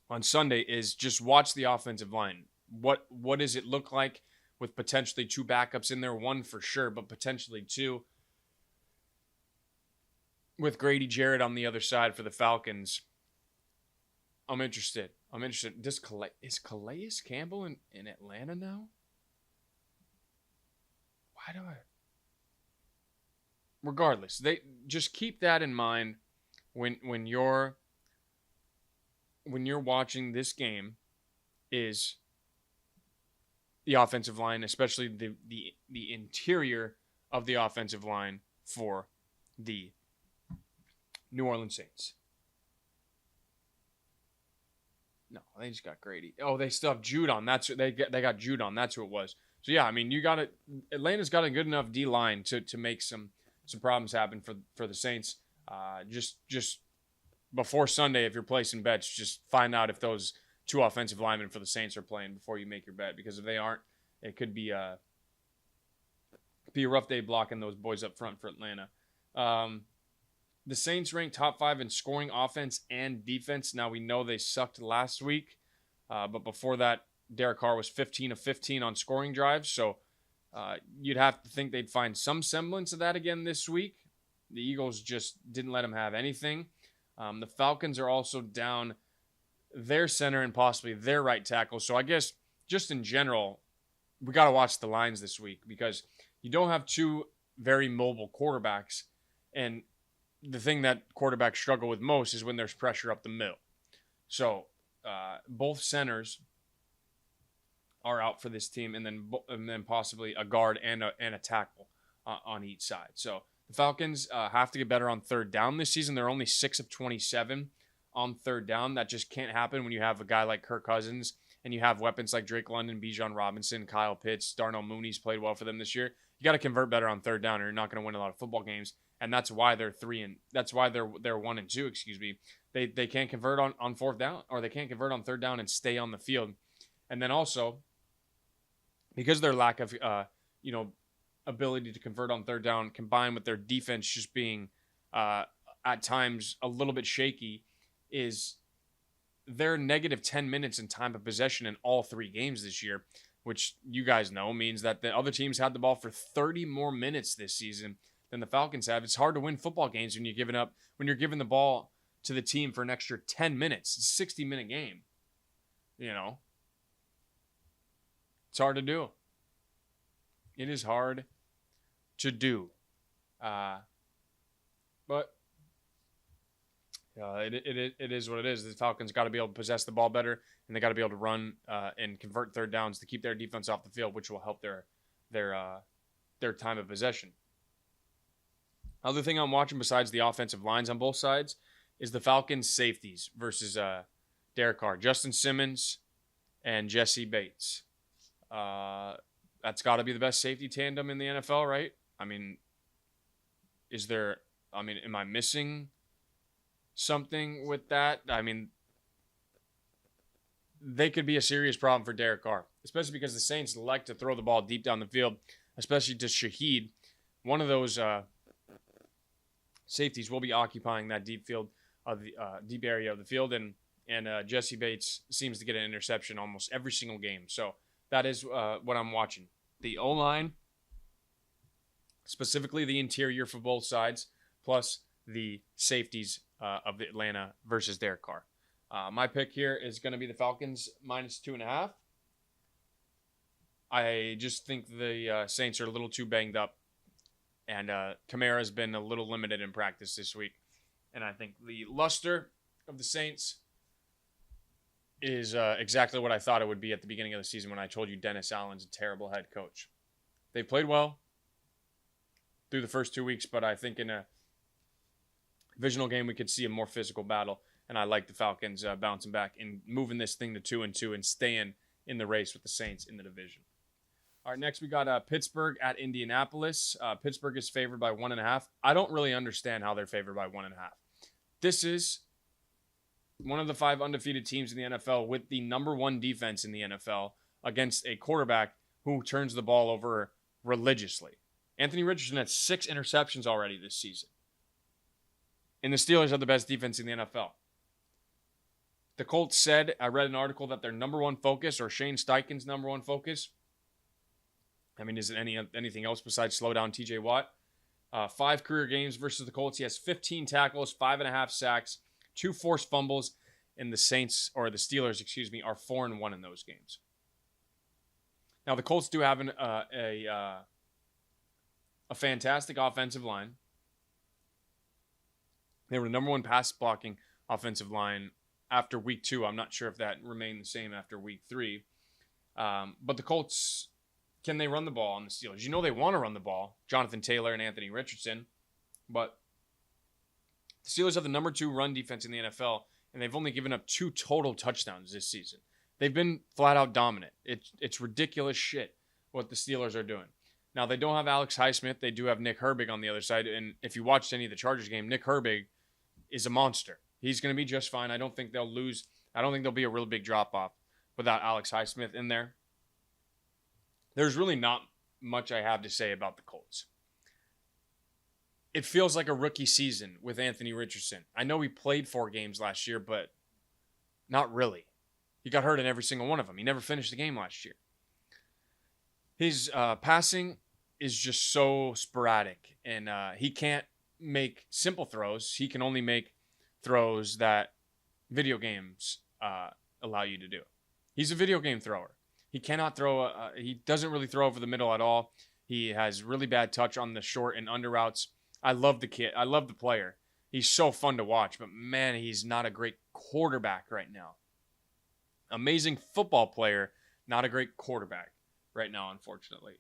on Sunday, is just watch the offensive line. What does it look like with potentially 2 backups in there? 1 for sure, but potentially 2. With Grady Jarrett on the other side for the Falcons, I'm interested. Is Calais Campbell in Atlanta now? Why do I? Regardless, they just keep that in mind when you're watching this game. Is the offensive line, especially the interior of the offensive line for the New Orleans Saints. No, they just got Grady. Oh, they still have Judon. That's they got Judon. That's who it was. So yeah, I mean, Atlanta's got a good enough D line to make some problems happen for the Saints. Just before Sunday, if you're placing bets, just find out if those 2 offensive linemen for the Saints are playing before you make your bet, because if they aren't, it could be a rough day blocking those boys up front for Atlanta. The Saints ranked top 5 in scoring offense and defense. Now, we know they sucked last week, but before that, Derek Carr was 15 of 15 on scoring drives, so you'd have to think they'd find some semblance of that again this week. The Eagles just didn't let them have anything. The Falcons are also down their center and possibly their right tackle, so I guess just in general, we got to watch the lines this week because you don't have 2 very mobile quarterbacks, and the thing that quarterbacks struggle with most is when there's pressure up the middle. So both centers are out for this team, and then possibly a guard and a tackle on each side. So the Falcons have to get better on third down this season. They're only 6 of 27 on third down. That just can't happen when you have a guy like Kirk Cousins and you have weapons like Drake London, Bijan Robinson, Kyle Pitts, Darnell Mooney's played well for them this year. You got to convert better on third down, or you're not going to win a lot of football games. And that's why they're 1-2. Excuse me. They can't convert on fourth down, or they can't convert on third down and stay on the field. And then also, because their lack of ability to convert on third down, combined with their defense just being at times a little bit shaky, is they're negative 10 minutes in time of possession in all 3 games this year, which you guys know means that the other teams had the ball for 30 more minutes this season than the Falcons have. It's hard to win football games when you're giving the ball to the team for an extra 10 minutes. It's a 60-minute game. It's hard to do. It is hard to do. But it is what it is. The Falcons got to be able to possess the ball better, and they got to be able to run and convert third downs to keep their defense off the field, which will help their time of possession. Other thing I'm watching besides the offensive lines on both sides is the Falcons safeties versus Derek Carr. Justin Simmons and Jesse Bates. That's got to be the best safety tandem in the NFL, right? I mean, am I missing something with that? I mean, they could be a serious problem for Derek Carr, especially because the Saints like to throw the ball deep down the field, especially to Shaheed. One of those safeties will be occupying that deep field of the deep area of the field, and Jesse Bates seems to get an interception almost every single game. So that is what I'm watching. The O-line, specifically the interior for both sides, plus the safeties of Atlanta versus Derek Carr. My pick here is going to be the Falcons minus 2.5. I just think the Saints are a little too banged up, and Kamara's been a little limited in practice this week. And I think the luster of the Saints is exactly what I thought it would be at the beginning of the season when I told you Dennis Allen's a terrible head coach. They played well through the first 2 weeks, but I think in a divisional game we could see a more physical battle, and I like the Falcons bouncing back and moving this thing to 2-2 and staying in the race with the Saints in the division. All right, next we got Pittsburgh at Indianapolis. Pittsburgh is favored by 1.5. I don't really understand how they're favored by 1.5. This is one of the 5 undefeated teams in the NFL with the number 1 defense in the NFL against a quarterback who turns the ball over religiously. Anthony Richardson had 6 interceptions already this season. And the Steelers have the best defense in the NFL. The Colts said, I read an article that their number 1 focus, or Shane Steichen's number 1 focus, I mean, is it anything else besides slow down TJ Watt? 5 career games versus the Colts. He has 15 tackles, 5.5 sacks, 2 forced fumbles, and the Steelers, are 4-1 in those games. Now, the Colts do have a fantastic offensive line. They were the number 1 pass blocking offensive line after week 2. I'm not sure if that remained the same after week 3. But the Colts, can they run the ball on the Steelers? You know they want to run the ball, Jonathan Taylor and Anthony Richardson. But the Steelers have the number 2 run defense in the NFL, and they've only given up 2 total touchdowns this season. They've been flat out dominant. It's ridiculous shit what the Steelers are doing. Now, they don't have Alex Highsmith. They do have Nick Herbig on the other side. And if you watched any of the Chargers game, Nick Herbig is a monster. He's going to be just fine. I don't think they'll lose. I don't think there'll be a real big drop-off without Alex Highsmith in there. There's really not much I have to say about the Colts. It feels like a rookie season with Anthony Richardson. I know he played 4 games last year, but not really. He got hurt in every single one of them. He never finished the game last year. His passing is just so sporadic, and he can't make simple throws. He can only make throws that video games allow you to do. He's a video game thrower. He cannot throw. He doesn't really throw over the middle at all. He has really bad touch on the short and under routes. I love the kid. I love the player. He's so fun to watch, but man, he's not a great quarterback right now. Amazing football player, not a great quarterback right now, unfortunately.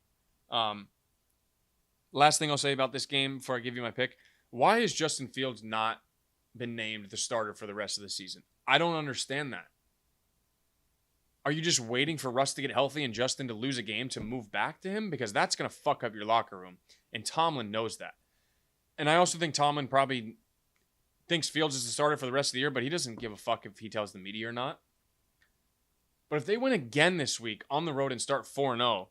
Last thing I'll say about this game before I give you my pick. Why is Justin Fields not been named the starter for the rest of the season. I don't understand that. Are you just waiting for Russ to get healthy and Justin to lose a game to move back to him? Because that's going to fuck up your locker room. And Tomlin knows that. And I also think Tomlin probably thinks Fields is the starter for the rest of the year, but he doesn't give a fuck if he tells the media or not. But if they win again this week on the road and start 4-0,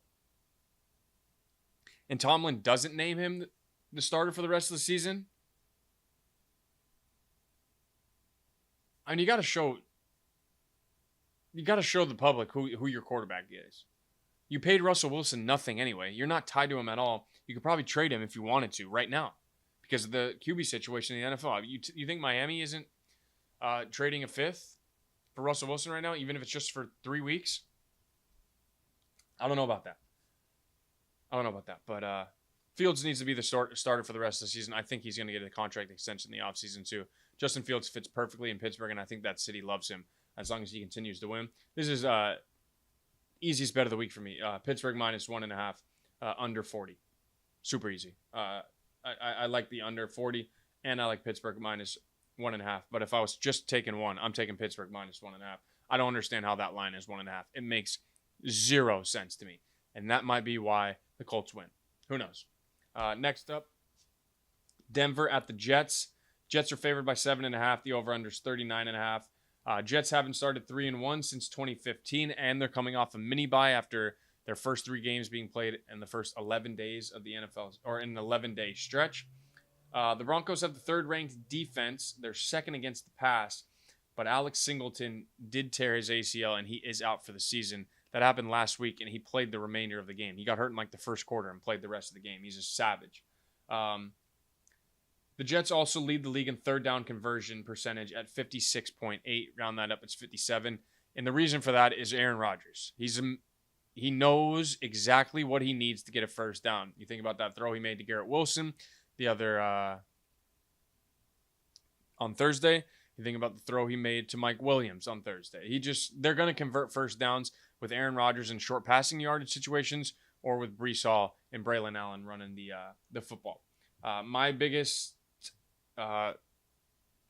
and Tomlin doesn't name him the starter for the rest of the season, I mean, you got to show the public who your quarterback is. You paid Russell Wilson nothing anyway. You're not tied to him at all. You could probably trade him if you wanted to right now because of the QB situation in the NFL. You think Miami isn't trading a fifth for Russell Wilson right now, even if it's just for 3 weeks? I don't know about that. But Fields needs to be the starter for the rest of the season. I think he's going to get a contract extension in the offseason too. Justin Fields fits perfectly in Pittsburgh, and I think that city loves him as long as he continues to win. This is easiest bet of the week for me. Pittsburgh minus 1.5, under 40. Super easy. I like the under 40, and I like Pittsburgh minus 1.5. But if I was just taking one, I'm taking Pittsburgh minus 1.5. I don't understand how that line is 1.5. It makes zero sense to me, and that might be why the Colts win. Who knows? Next up, Denver at the Jets. Jets are favored by 7.5. The over-under is 39.5. Jets haven't started 3-1 since 2015, and they're coming off a mini bye after their first 3 games being played in the first 11 days of the NFL, or in an 11-day stretch. The Broncos have the third-ranked defense. They're second against the pass, but Alex Singleton did tear his ACL, and he is out for the season. That happened last week, and he played the remainder of the game. He got hurt in like the first quarter and played the rest of the game. He's a savage. The Jets also lead the league in third down conversion percentage at 56.8. Round that up, it's 57. And the reason for that is Aaron Rodgers. He knows exactly what he needs to get a first down. You think about that throw he made to Garrett Wilson the other on Thursday. You think about the throw he made to Mike Williams on Thursday. They're going to convert first downs with Aaron Rodgers in short passing yardage situations or with Breece Hall and Braylon Allen running the football. My biggest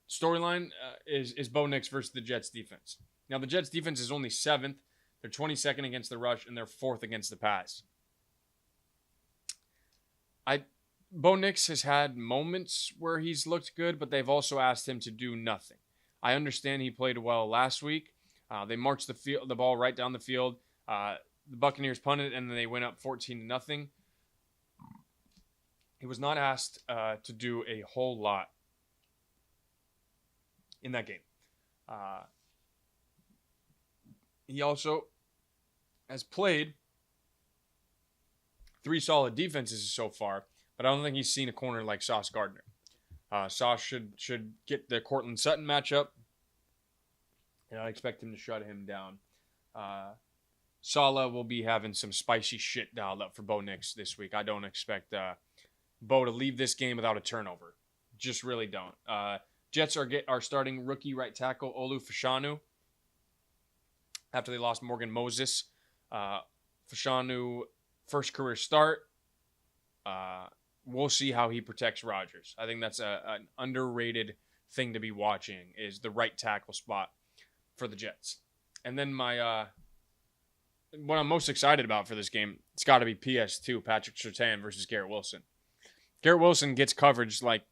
storyline is Bo Nix versus the Jets defense. Now, the Jets defense is only 7th. They're 22nd against the rush, and they're 4th against the pass. Bo Nix has had moments where he's looked good, but they've also asked him to do nothing. I understand he played well last week. They marched the ball right down the field. The Buccaneers punted, and then they went up 14-0. He was not asked to do a whole lot in that game. He also has played 3 solid defenses so far, but I don't think he's seen a corner like Sauce Gardner. Sauce should get the Cortland Sutton matchup, and I expect him to shut him down. Saleh will be having some spicy shit dialed up for Bo Nix this week. I don't expect Bo to leave this game without a turnover. Just really don't. Jets are starting rookie right tackle Olu Fashanu after they lost Morgan Moses. Fashanu, first career start. We'll see how he protects Rodgers. I think that's an underrated thing to be watching is the right tackle spot for the Jets. And then what I'm most excited about for this game, it's got to be PS2, Patrick Surtain versus Garrett Wilson. Garrett Wilson gets coverage like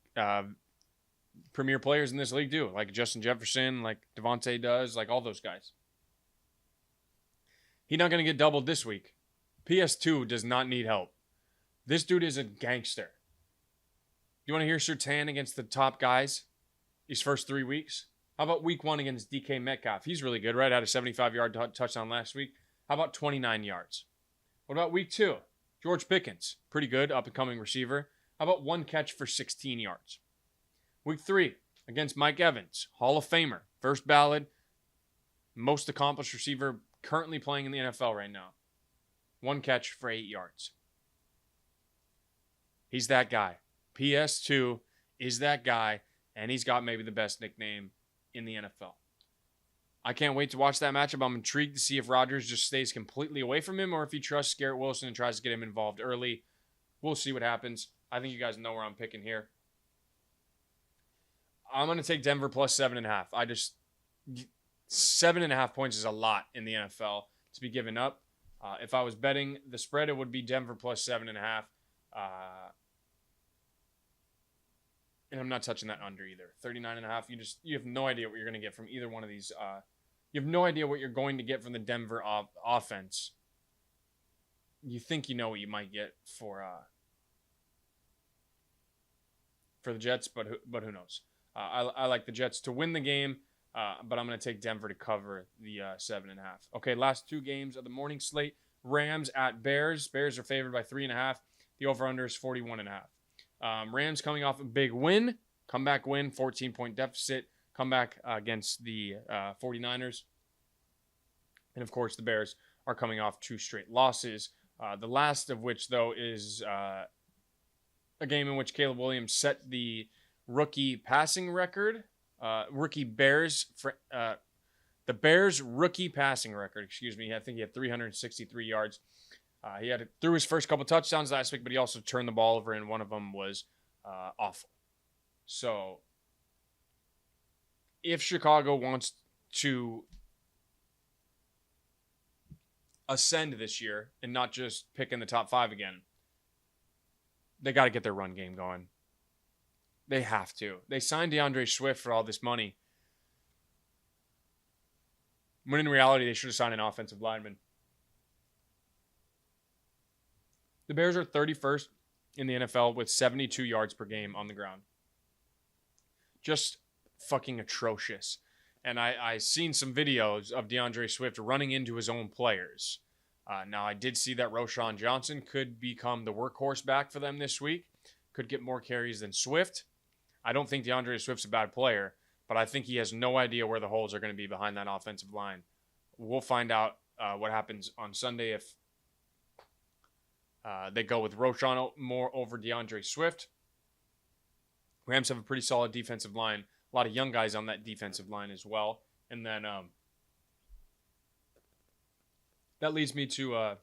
premier players in this league do, like Justin Jefferson, like Devontae does, like all those guys. He's not going to get doubled this week. PS2 does not need help. This dude is a gangster. You want to hear Surtain against the top guys these first 3 weeks? How about week 1 against DK Metcalf? He's really good, right? Had a 75-yard touchdown last week. How about 29 yards? What about week 2? George Pickens, pretty good, up-and-coming receiver. How about 1 catch for 16 yards? Week 3 against Mike Evans, Hall of Famer, first ballot, most accomplished receiver currently playing in the NFL right now. 1 catch for 8 yards. He's that guy. PS2 is that guy, and he's got maybe the best nickname in the NFL. I can't wait to watch that matchup. I'm intrigued to see if Rodgers just stays completely away from him or if he trusts Garrett Wilson and tries to get him involved early. We'll see what happens. I think you guys know where I'm picking here. I'm going to take Denver plus 7.5. 7.5 points is a lot in the NFL to be given up. If I was betting the spread, it would be Denver plus 7.5. And I'm not touching that under either. 39.5. You have no idea what you're going to get from either one of these. You have no idea what you're going to get from the Denver offense. You think you know what you might get for the Jets, but who knows? I like the Jets to win the game, but I'm going to take Denver to cover the 7.5. Okay, last two games of the morning slate. Rams at Bears. Bears are favored by 3.5. The over-under is 41.5. Rams coming off a big win, comeback win, 14-point deficit, comeback against the 49ers. And, of course, the Bears are coming off 2 straight losses. The last of which, though, is a game in which Caleb Williams set the rookie passing record. The Bears rookie passing record, I think he had 363 yards. He threw his first couple touchdowns last week, but he also turned the ball over, and one of them was awful. So if Chicago wants to ascend this year and not just pick in the top 5 again, they got to get their run game going. They have to. They signed DeAndre Swift for all this money, when in reality they should have signed an offensive lineman. The Bears are 31st in the NFL with 72 yards per game on the ground. Just fucking atrocious. And I seen some videos of DeAndre Swift running into his own players. Now, I did see that Roschon Johnson could become the workhorse back for them this week. Could get more carries than Swift. I don't think DeAndre Swift's a bad player, but I think he has no idea where the holes are going to be behind that offensive line. We'll find out what happens on Sunday if they go with Roschon more over DeAndre Swift. Rams have a pretty solid defensive line. A lot of young guys on that defensive line as well. And then that leads me to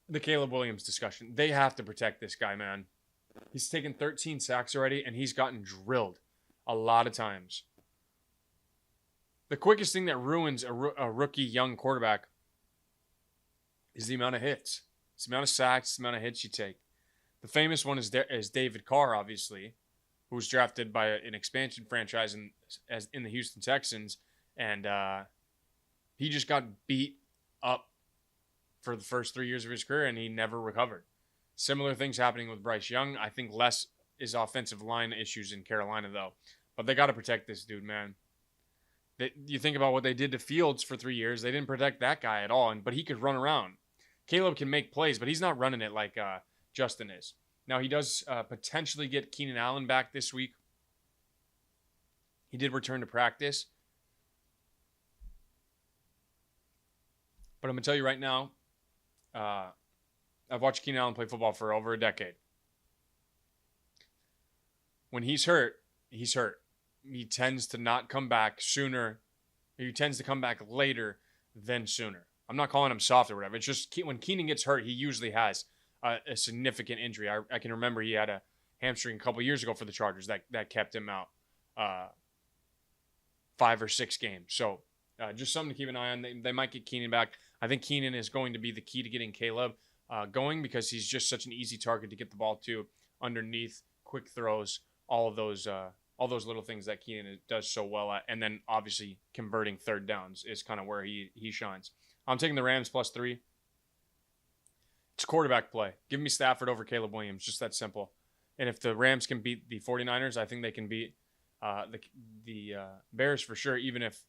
the Caleb Williams discussion. They have to protect this guy, man. He's taken 13 sacks already, and he's gotten drilled a lot of times. The quickest thing that ruins a rookie young quarterback is the amount of hits. It's the amount of sacks, the amount of hits you take. The famous one is David Carr, obviously, who was drafted by an expansion franchise in the Houston Texans, and he just got beat up for the first 3 years of his career, and he never recovered. Similar things happening with Bryce Young. I think less is offensive line issues in Carolina, though. But they got to protect this dude, man. You think about what they did to Fields for 3 years. They didn't protect that guy at all, but he could run around. Caleb can make plays, but he's not running it like Justin is. Now, he does potentially get Keenan Allen back this week. He did return to practice. But I'm going to tell you right now, I've watched Keenan Allen play football for over a decade. When he's hurt, he's hurt. He tends to not come back sooner. He tends to come back later than sooner. I'm not calling him soft or whatever. It's just when Keenan gets hurt, he usually has a significant injury. I can remember he had a hamstring a couple years ago for the Chargers that kept him out 5 or 6 games. So just something to keep an eye on. They might get Keenan back. I think Keenan is going to be the key to getting Caleb going because he's just such an easy target to get the ball to, underneath, quick throws, all those little things that Keenan does so well at. And then obviously converting third downs is kind of where he shines. I'm taking the Rams +3. It's a quarterback play. Give me Stafford over Caleb Williams. Just that simple. And if the Rams can beat the 49ers, I think they can beat the Bears for sure, even if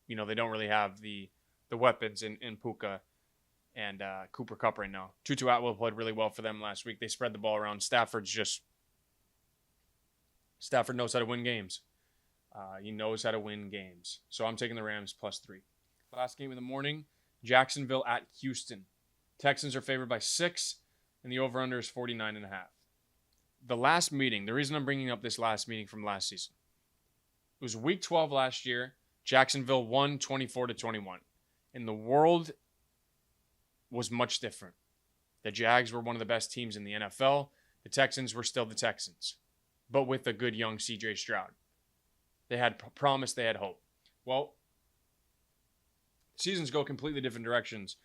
they don't really have the weapons in Puka and Cooper Kupp right now. Tutu Atwell played really well for them last week. They spread the ball around. Stafford knows how to win games. He knows how to win games. So I'm taking the Rams +3. Last game of the morning, Jacksonville at Houston. Texans are favored by 6, and the over-under is 49.5. The last meeting, the reason I'm bringing up this last meeting from last season, it was week 12 last year. Jacksonville won 24-21. And the world was much different. The Jags were one of the best teams in the NFL. The Texans were still the Texans. but with a good young CJ Stroud. They had promise, they had hope. Well, seasons go completely different directions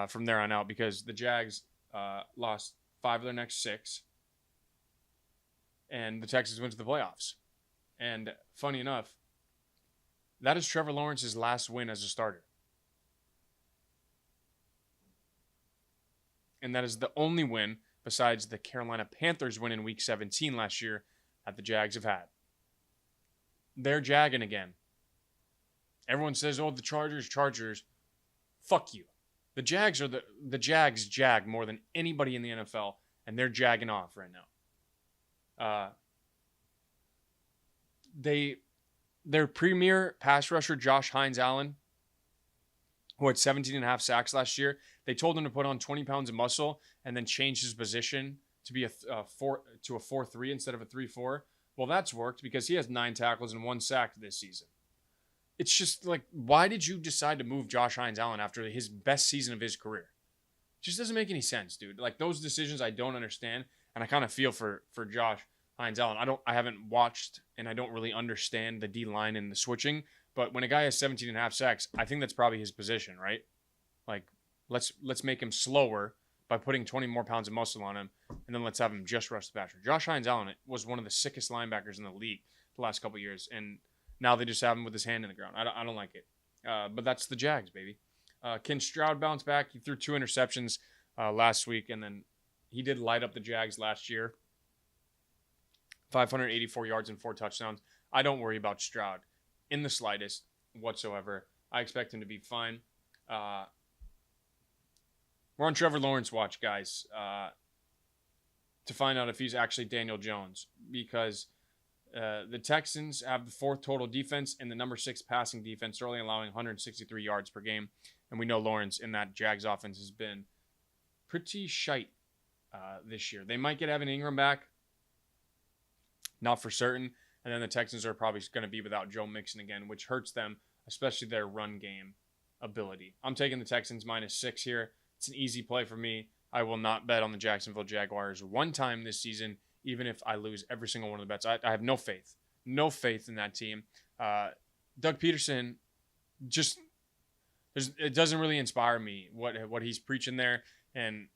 from there on out because the Jags lost 5 of their next 6, and the Texans went to the playoffs. And funny enough, that is Trevor Lawrence's last win as a starter. And that is the only win besides the Carolina Panthers win in Week 17 last year that the Jags have had. They're jagging again. Everyone says, oh, the Chargers. Fuck you. The Jags are the Jags jag more than anybody in the NFL, and they're jagging off right now. Their premier pass rusher, Josh Hines-Allen, who had 17.5 sacks last year, they told him to put on 20 pounds of muscle and then change his position to be a 4-3 instead of a 3-4. Well, that's worked because he has 9 tackles and 1 sack this season. It's just like, why did you decide to move Josh Hines-Allen after his best season of his career? It just doesn't make any sense, dude. Like, those decisions I don't understand, and I kind of feel for Josh Hines-Allen. I haven't watched, and I don't really understand the D-line and the switching, but when a guy has 17.5 sacks, I think that's probably his position, right? Like, let's make him slower by putting 20 more pounds of muscle on him, and then let's have him just rush the passer. Josh Hines-Allen was one of the sickest linebackers in the league the last couple of years, and now they just have him with his hand in the ground. I don't like it. But that's the Jags, baby. Can Stroud bounce back? He threw 2 interceptions last week, and then he did light up the Jags last year. 584 yards and 4 touchdowns. I don't worry about Stroud in the slightest whatsoever. I expect him to be fine. We're on Trevor Lawrence watch, guys, to find out if he's actually Daniel Jones, because the Texans have the 4th total defense and the number 6 passing defense. They're only allowing 163 yards per game, and we know Lawrence in that Jags offense has been pretty shite this year. They might get Evan Ingram back. Not for certain. And then the Texans are probably going to be without Joe Mixon again, which hurts them, especially their run game ability. I'm taking the Texans -6 here. It's an easy play for me. I will not bet on the Jacksonville Jaguars one time this season, even if I lose every single one of the bets. I have no faith. No faith in that team. Doug Peterson, it doesn't really inspire me what he's preaching there. And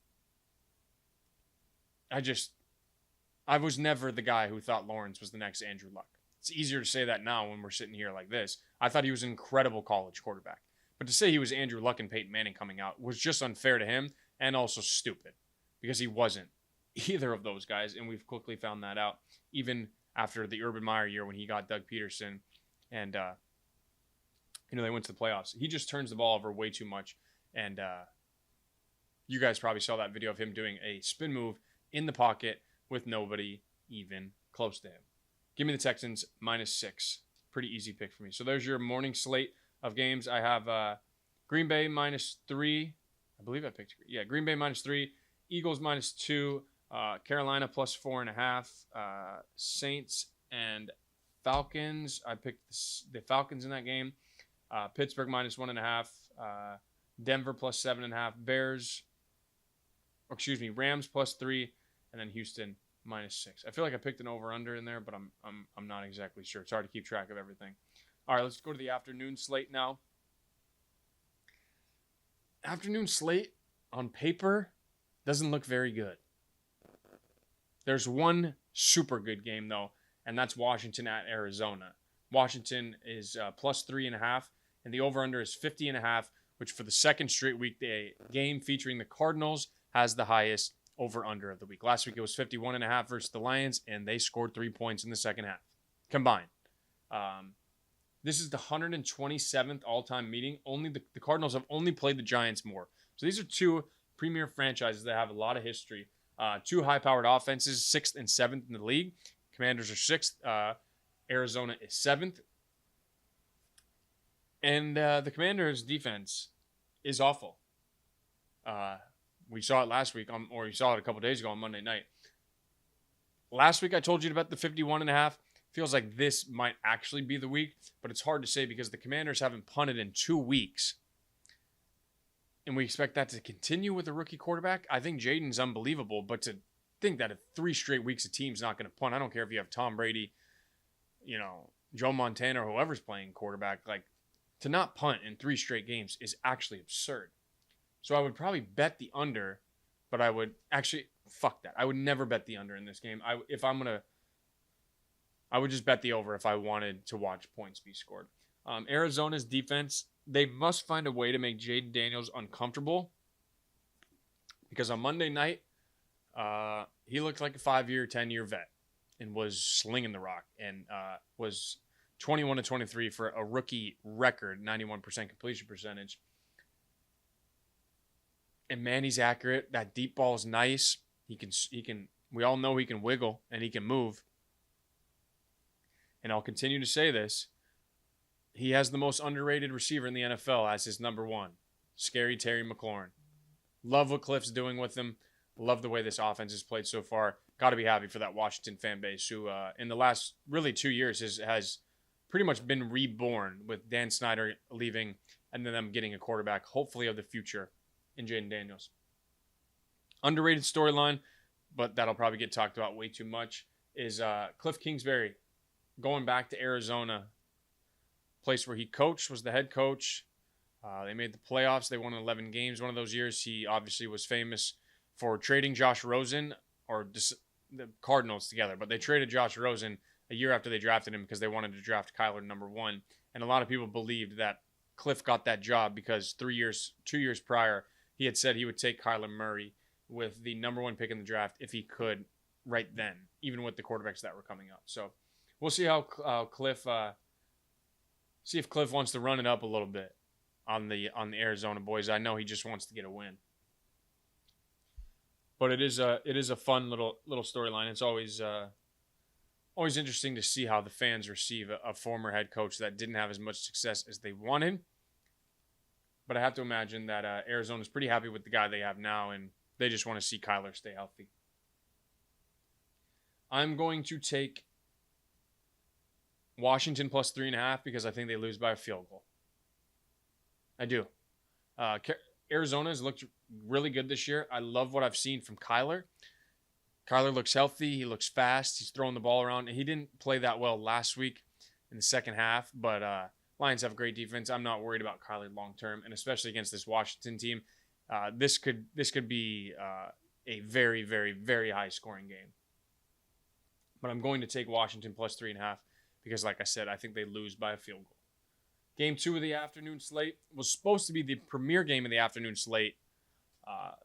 I was never the guy who thought Lawrence was the next Andrew Luck. It's easier to say that now when we're sitting here like this. I thought he was an incredible college quarterback. But to say he was Andrew Luck and Peyton Manning coming out was just unfair to him and also stupid because he wasn't either of those guys, and we've quickly found that out even after the Urban Meyer year when he got Doug Peterson and they went to the playoffs. He just turns the ball over way too much, and you guys probably saw that video of him doing a spin move in the pocket with nobody even close to him. Give me the Texans -6. Pretty easy pick for me. So there's your morning slate of games. I have Green Bay -3. I believe I picked. Yeah, Green Bay -3. Eagles -2. Carolina +4.5. Saints and Falcons. I picked the Falcons in that game. Pittsburgh -1.5. Denver +7.5. Rams +3. And then Houston -6. I feel like I picked an over/under in there, but I'm not exactly sure. It's hard to keep track of everything. All right, let's go to the afternoon slate now. Afternoon slate on paper doesn't look very good. There's one super good game though, and that's Washington at Arizona. Washington is +3.5, and the over/under is 50.5, which for the second straight weekday game featuring the Cardinals has the highest over/under of the week. Last week it was 51.5 versus the Lions, and they scored 3 points in the second half combined. This is the 127th all-time meeting. Only the Cardinals have only played the Giants more. So these are 2 premier franchises that have a lot of history. 2 high-powered offenses, 6th and 7th in the league. Commanders are 6th. Arizona is 7th. And the Commanders' defense is awful. We saw it last week, or you saw it a couple days ago on Monday night. Last week I told you to bet the 51.5. Feels like this might actually be the week, but it's hard to say because the Commanders haven't punted in 2 weeks. And we expect that to continue with the rookie quarterback. I think Jaden's unbelievable, but to think that if 3 straight weeks a team's not going to punt, I don't care if you have Tom Brady, Joe Montana or whoever's playing quarterback, like to not punt in 3 straight games is actually absurd. So I would probably bet the under, but I would actually fuck that. I would never bet the under in this game. I would just bet the over if I wanted to watch points be scored. Arizona's defense, they must find a way to make Jaden Daniels uncomfortable, because on Monday night, he looked like a 5-year, 10-year vet and was slinging the rock, and was 21-23 for a rookie record, 91% completion percentage. And man, he's accurate. That deep ball is nice. He can. We all know he can wiggle and he can move. And I'll continue to say this. He has the most underrated receiver in the NFL as his number 1. Scary Terry McLaurin. Love what Cliff's doing with him. Love the way this offense has played so far. Got to be happy for that Washington fan base who, in the last really 2 years, has pretty much been reborn with Dan Snyder leaving and then them getting a quarterback, hopefully of the future, in Jaden Daniels. Underrated storyline, but that'll probably get talked about way too much, is Cliff Kingsbury going back to Arizona, place where he coached, was the head coach. They made the playoffs. They won 11 games one of those years. He obviously was famous for trading Josh Rosen, or the Cardinals together, but they traded Josh Rosen a year after they drafted him because they wanted to draft Kyler number 1. And a lot of people believed that Cliff got that job because 2 years prior, he had said he would take Kyler Murray with the number 1 pick in the draft if he could right then, even with the quarterbacks that were coming up. So we'll see how Cliff, see if Cliff wants to run it up a little bit on the Arizona boys. I know he just wants to get a win. But it is a fun little storyline. It's always interesting to see how the fans receive a former head coach that didn't have as much success as they wanted. But I have to imagine that Arizona's pretty happy with the guy they have now, and they just want to see Kyler stay healthy. I'm going to take Washington plus 3.5 because I think they lose by a field goal. I do. Arizona's looked really good this year. I love what I've seen from Kyler. Kyler looks healthy. He looks fast. He's throwing the ball around. He didn't play that well last week in the second half, but Lions have great defense. I'm not worried about Kyler long term, and especially against this Washington team. This could be a very, very, very high scoring game. But I'm going to take Washington plus 3.5 because, like I said, I think they lose by a field goal. Game 2 of the afternoon slate was supposed to be the premier game of the afternoon slate,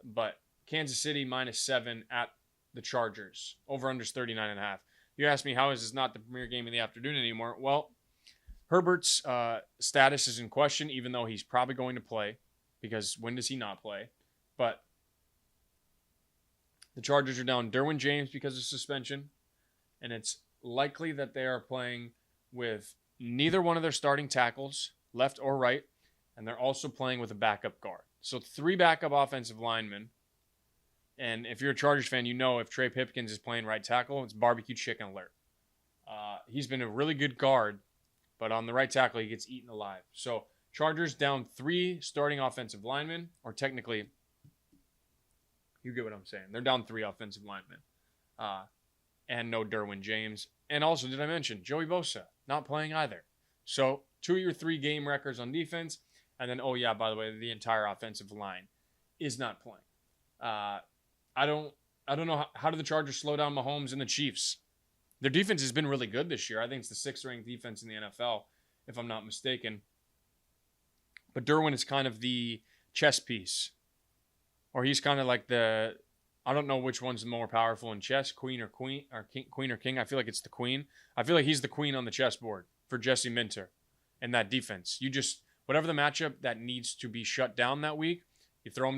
but Kansas City -7 at the Chargers. Over-unders 39.5. You ask me, how is this not the premier game of the afternoon anymore? Well, Herbert's status is in question, even though he's probably going to play, because when does he not play? But the Chargers are down Derwin James because of suspension, and it's likely that they are playing with neither one of their starting tackles, left or right, and they're also playing with a backup guard. So 3 backup offensive linemen. And if you're a Chargers fan, you know if Trey Pipkins is playing right tackle, it's barbecue chicken alert. He's been a really good guard, but on the right tackle, he gets eaten alive. So Chargers down 3 starting offensive linemen, or technically, you get what I'm saying. They're down 3 offensive linemen. And no Derwin James. And also, did I mention, Joey Bosa not playing either. So 2 of your 3 game records on defense. And then, oh yeah, by the way, the entire offensive line is not playing. I don't know how do the Chargers slow down Mahomes and the Chiefs. Their defense has been really good this year. I think it's the 6th ranked defense in the NFL, if I'm not mistaken. But Derwin is kind of the chess piece, or he's kind of like the, I don't know which one's more powerful in chess, queen or king. I feel like it's the queen. I feel like he's the queen on the chessboard for Jesse Minter and that defense. You just, whatever the matchup that needs to be shut down that week, you throw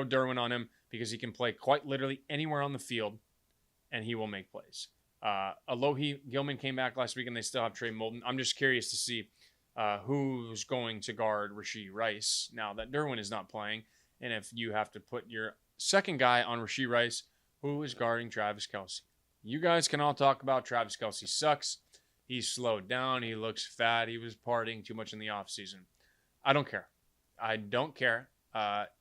Derwin on him because he can play quite literally anywhere on the field, and he will make plays. Alohi Gilman came back last week, and they still have Trey Moulton. I'm just curious to see who's going to guard Rashee Rice now that Derwin is not playing, and if you have to put your second guy on Rashee Rice, who is guarding Travis Kelce. You guys can all talk about Travis Kelce sucks. He's slowed down. He looks fat. He was partying too much in the offseason. I don't care. I don't care.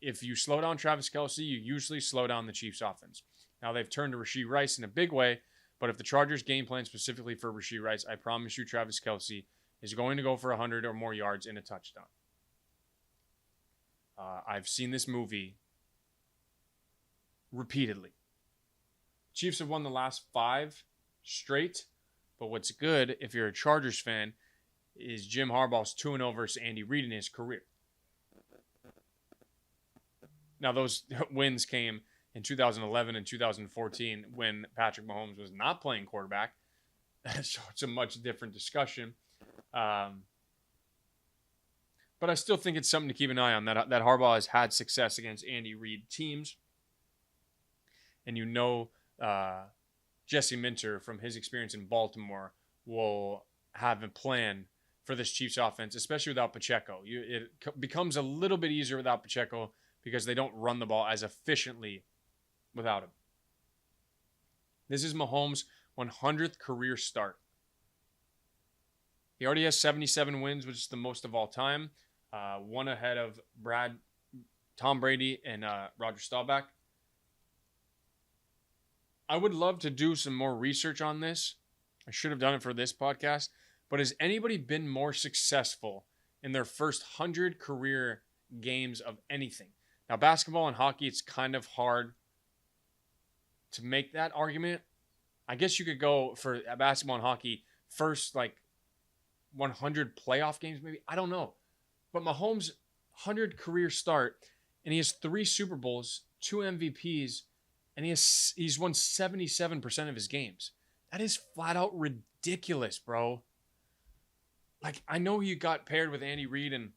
If you slow down Travis Kelce, you usually slow down the Chiefs' offense. Now, they've turned to Rashee Rice in a big way, but if the Chargers game plan specifically for Rashee Rice, I promise you Travis Kelce is going to go for 100 or more yards and a touchdown. I've seen this movie repeatedly. Chiefs have won the last 5 straight, but what's good, if you're a Chargers fan, is Jim Harbaugh's 2-0 versus Andy Reid in his career. Now, those wins came in 2011 and 2014 when Patrick Mahomes was not playing quarterback. So it's a much different discussion. But I still think it's something to keep an eye on, that Harbaugh has had success against Andy Reid teams. And you know Jesse Minter, from his experience in Baltimore, will have a plan for this Chiefs offense, especially without Pacheco. It becomes a little bit easier without Pacheco because they don't run the ball as efficiently without him. This is Mahomes' 100th career start. He already has 77 wins, which is the most of all time. One ahead of Tom Brady and Roger Staubach. I would love to do some more research on this. I should have done it for this podcast. But has anybody been more successful in their first 100 career games of anything? Now, basketball and hockey, it's kind of hard to make that argument. I guess you could go for basketball and hockey first, 100 playoff games, maybe. I don't know. But Mahomes' 100 career start, and he has 3 Super Bowls, 2 MVPs, and he's won 77% of his games. That is flat out ridiculous, bro. I know he got paired with Andy Reid and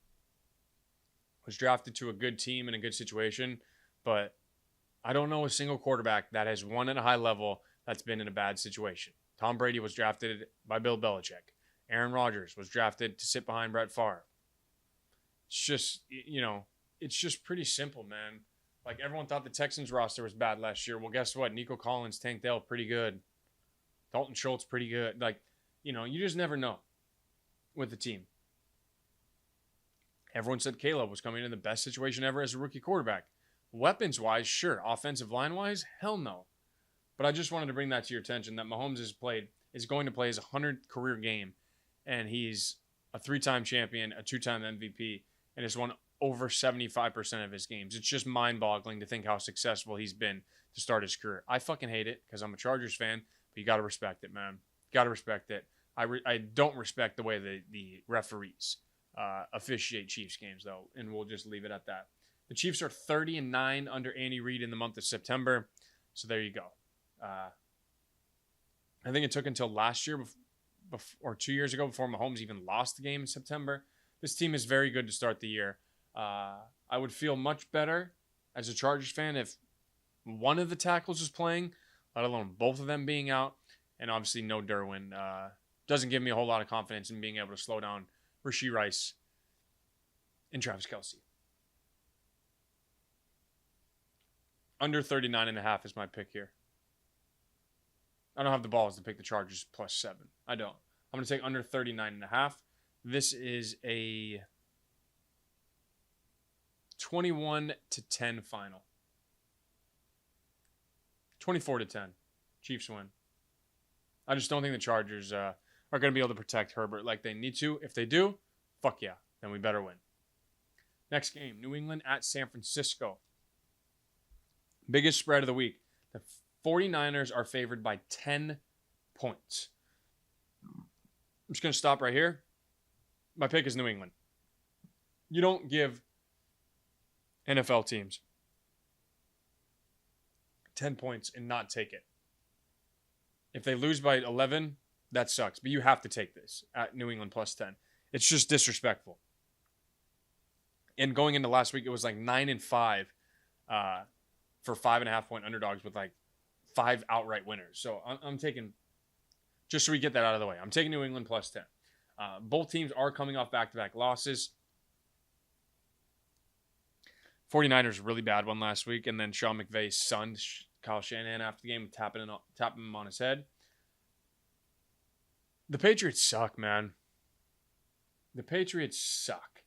was drafted to a good team in a good situation, but I don't know a single quarterback that has won at a high level that's been in a bad situation. Tom Brady was drafted by Bill Belichick. Aaron Rodgers was drafted to sit behind Brett Favre. It's just, it's just pretty simple, man. Everyone thought the Texans roster was bad last year. Well, guess what? Nico Collins, Tank Dell, pretty good. Dalton Schultz, pretty good. You just never know with the team. Everyone said Caleb was coming in the best situation ever as a rookie quarterback. Weapons-wise, sure. Offensive line-wise, hell no. But I just wanted to bring that to your attention, that Mahomes is going to play his 100th career game, and he's a 3-time champion, a 2-time MVP, and has won over 75% of his games. It's just mind-boggling to think how successful he's been to start his career. I fucking hate it because I'm a Chargers fan, but you got to respect it, man. Got to respect it. I don't respect the way the referees officiate Chiefs games, though, and we'll just leave it at that. The Chiefs are 30-9 under Andy Reid in the month of September, so there you go. I think it took until last year or 2 years ago before Mahomes even lost the game in September. This team is very good to start the year. I would feel much better as a Chargers fan if one of the tackles was playing, let alone both of them being out, and obviously no Derwin. Doesn't give me a whole lot of confidence in being able to slow down Rashee Rice and Travis Kelce. Under 39.5 is my pick here. I don't have the balls to pick the Chargers +7. I don't. I'm going to take under 39.5. This is a 21-10 final. 24-10. Chiefs win. I just don't think the Chargers are going to be able to protect Herbert like they need to. If they do, fuck yeah, then we better win. Next game, New England at San Francisco. Biggest spread of the week. The 49ers are favored by 10 points. I'm just going to stop right here. My pick is New England. You don't give NFL teams 10 points and not take it. If they lose by 11, that sucks. But you have to take this at New England +10. It's just disrespectful. And going into last week, it was 9-5 for 5.5-point underdogs with 5 outright winners. So I'm taking, just so we get that out of the way, I'm taking New England +10. Both teams are coming off back-to-back losses. 49ers really bad one last week, and then Sean McVay's son, Kyle Shanahan, after the game, tapping him on his head. The Patriots suck, man. The Patriots suck.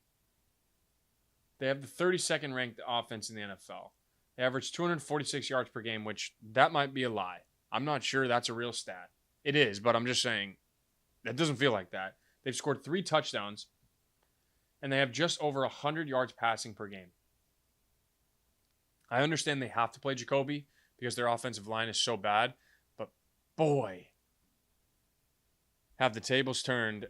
They have the 32nd ranked offense in the NFL. They average 246 yards per game, which that might be a lie. I'm not sure that's a real stat. It is, but I'm just saying that doesn't feel like that. They've scored 3 touchdowns, and they have just over 100 yards passing per game. I understand they have to play Jacoby because their offensive line is so bad, but boy, have the tables turned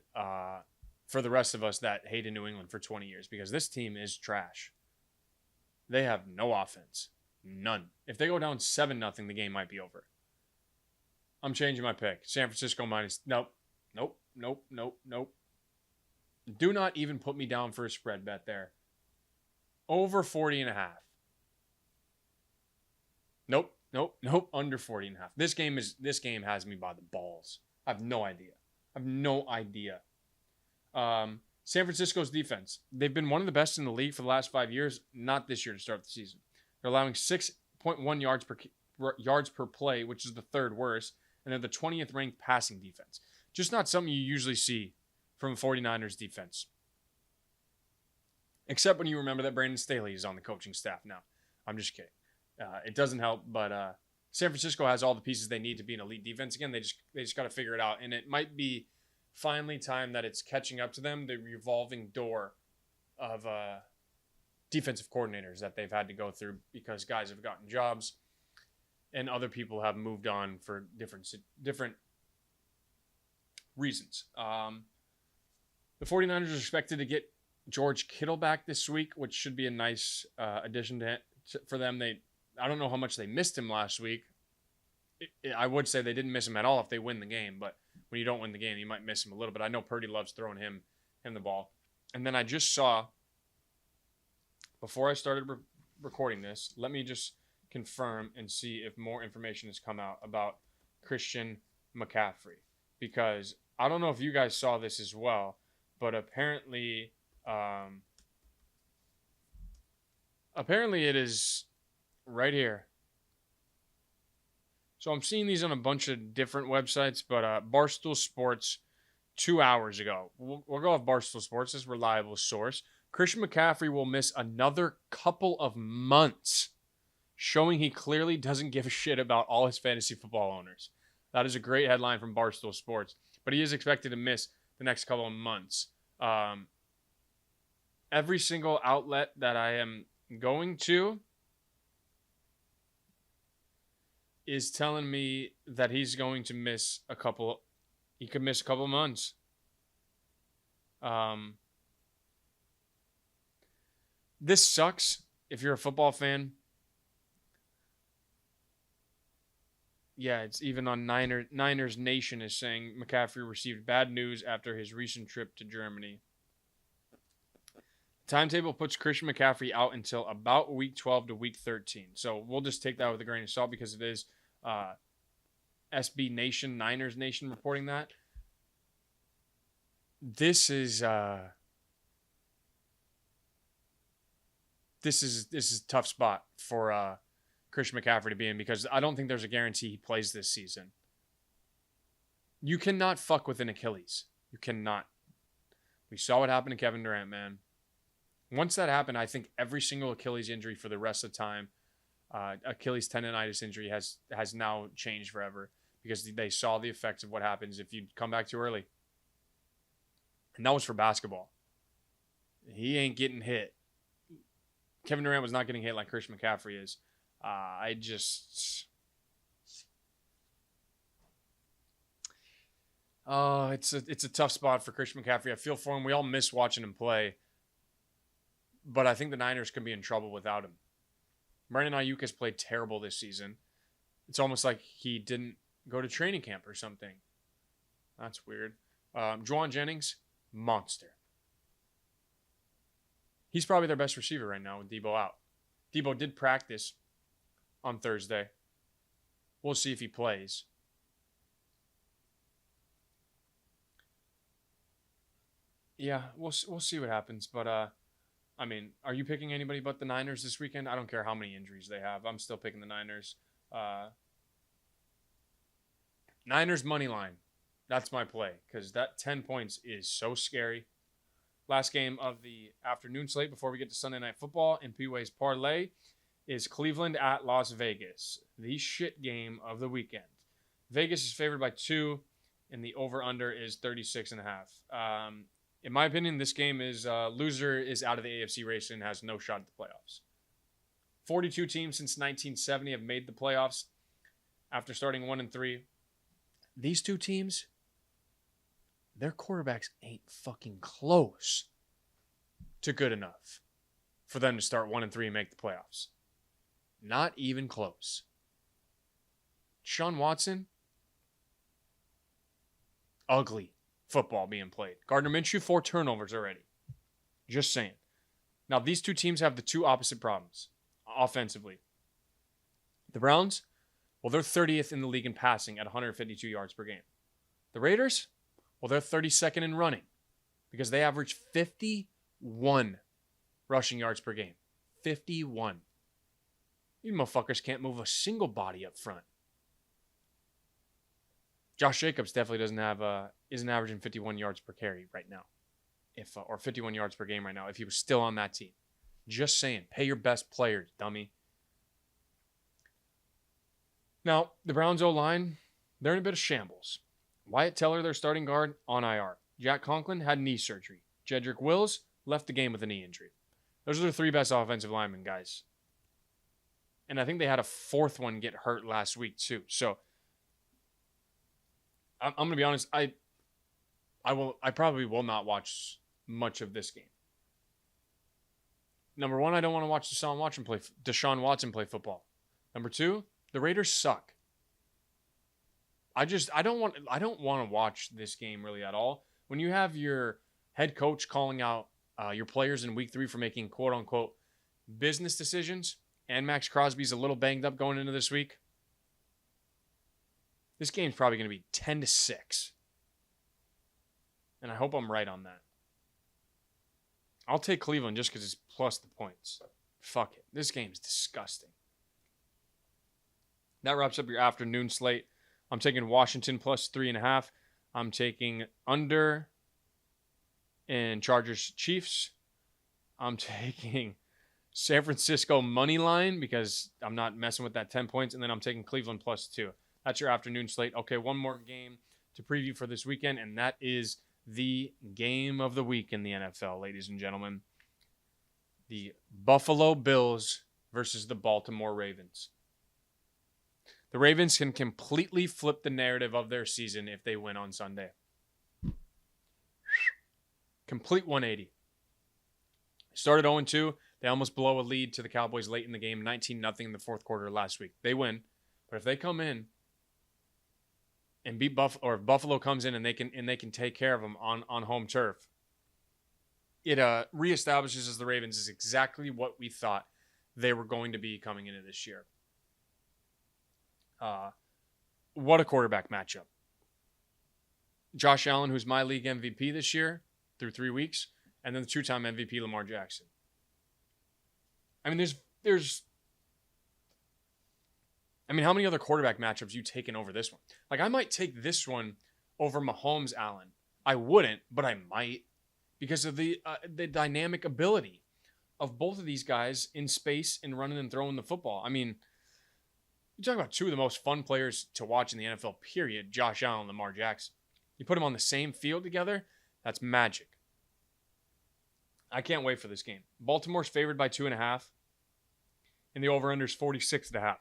for the rest of us that hated New England for 20 years, because this team is trash. They have no offense. None. If they go down 7-0, the game might be over. I'm changing my pick. San Francisco minus. Nope. Do not even put me down for a spread bet there. Over 40.5. Nope. Under 40.5. This game has me by the balls. I have no idea. San Francisco's defense. They've been one of the best in the league for the last 5 years. Not this year to start the season. They're allowing 6.1 yards per play, which is the 3rd worst, and they're the 20th ranked passing defense. Just not something you usually see from a 49ers defense. Except when you remember that Brandon Staley is on the coaching staff now. I'm just kidding. It doesn't help, but San Francisco has all the pieces they need to be an elite defense. Again, they just got to figure it out, and it might be finally time that it's catching up to them, the revolving door of defensive coordinators that they've had to go through, because guys have gotten jobs and other people have moved on for different reasons. The 49ers are expected to get George Kittle back this week, which should be a nice addition for them. I don't know how much they missed him last week. I would say they didn't miss him at all if they win the game, but when you don't win the game, you might miss him a little bit. I know Purdy loves throwing him the ball. And then I just saw, before I started recording this, let me just confirm and see if more information has come out about Christian McCaffrey. Because I don't know if you guys saw this as well, but apparently it is right here. So I'm seeing these on a bunch of different websites, but Barstool Sports 2 hours ago. We'll go off Barstool Sports as a reliable source. Christian McCaffrey will miss another couple of months, showing he clearly doesn't give a shit about all his fantasy football owners. That is a great headline from Barstool Sports, but he is expected to miss the next couple of months. Every single outlet that I am going to is telling me that he's going to miss he could miss a couple months. This sucks if you're a football fan. Yeah, it's even on Niners Nation is saying McCaffrey received bad news after his recent trip to Germany. Timetable puts Christian McCaffrey out until about week 12 to week 13. So we'll just take that with a grain of salt because it is SB Nation, Niners Nation reporting that. This is a tough spot for Christian McCaffrey to be in, because I don't think there's a guarantee he plays this season. You cannot fuck with an Achilles. You cannot. We saw what happened to Kevin Durant, man. Once that happened, I think every single Achilles injury for the rest of the time, Achilles tendonitis injury has now changed forever, because they saw the effects of what happens if you come back too early. And that was for basketball. He ain't getting hit. Kevin Durant was not getting hit like Christian McCaffrey is. It's a tough spot for Christian McCaffrey. I feel for him. We all miss watching him play. But I think the Niners could be in trouble without him. Brandon Ayuk has played terrible this season. It's almost like he didn't go to training camp or something. That's weird. Juwan Jennings, monster. He's probably their best receiver right now with Debo out. Debo did practice on Thursday. We'll see if he plays. Yeah, we'll see what happens. But, I mean, are you picking anybody but the Niners this weekend? I don't care how many injuries they have. I'm still picking the Niners. Niners money line. That's my play, because that 10 points is so scary. Last game of the afternoon slate before we get to Sunday Night Football in Pway's Parlay is Cleveland at Las Vegas, the shit game of the weekend. Vegas is favored by 2, and the over-under is 36.5. In my opinion, this game is loser is out of the AFC race and has no shot at the playoffs. 42 teams since 1970 have made the playoffs after starting 1-3. These two teams, their quarterbacks ain't fucking close to good enough for them to start 1-3 and make the playoffs. Not even close. Deshaun Watson, ugly football being played. Gardner Minshew, 4 turnovers already. Just saying. Now, these two teams have the two opposite problems offensively. The Browns, well, they're 30th in the league in passing at 152 yards per game. The Raiders, well, they're 32nd in running because they average 51 rushing yards per game. 51. You motherfuckers can't move a single body up front. Josh Jacobs definitely isn't averaging 51 yards per carry right now, or 51 yards per game right now if he was still on that team. Just saying, pay your best players, dummy. Now, the Browns O-line, they're in a bit of shambles. Wyatt Teller, their starting guard, on IR. Jack Conklin had knee surgery. Jedrick Wills left the game with a knee injury. Those are the 3 best offensive linemen, guys. And I think they had a 4th one get hurt last week, too. So, I'm going to be honest, I probably will not watch much of this game. Number 1, I don't want to watch Deshaun Watson play football. Number 2, the Raiders suck. I don't want to watch this game really at all. When you have your head coach calling out your players in week 3 for making quote unquote business decisions, and Max Crosby's a little banged up going into this week, this game's probably going to be 10-6. And I hope I'm right on that. I'll take Cleveland just because it's plus the points. Fuck it. This game's disgusting. That wraps up your afternoon slate. I'm taking Washington plus 3.5. I'm taking under in Chargers Chiefs. I'm taking San Francisco money line because I'm not messing with that 10 points. And then I'm taking Cleveland plus 2. That's your afternoon slate. Okay, one more game to preview for this weekend, and that is the game of the week in the NFL, ladies and gentlemen. The Buffalo Bills versus the Baltimore Ravens. The Ravens can completely flip the narrative of their season if they win on Sunday. Complete 180. Started 0-2. They almost blow a lead to the Cowboys late in the game, 19-0 in the fourth quarter last week. They win. But if they come in and beat Buffalo, or if Buffalo comes in and they can take care of them on home turf, it reestablishes as the Ravens is exactly what we thought they were going to be coming into this year. What a quarterback matchup. Josh Allen, who's my league MVP this year through 3 weeks, and then the 2-time MVP Lamar Jackson. I mean, how many other quarterback matchups you taken over this one? Like, I might take this one over Mahomes Allen. I wouldn't, but I might because of the dynamic ability of both of these guys in space and running and throwing the football. I mean, you talk about 2 of the most fun players to watch in the NFL, period, Josh Allen and Lamar Jackson. You put them on the same field together, that's magic. I can't wait for this game. Baltimore's favored by 2.5, and the over-under is 46.5.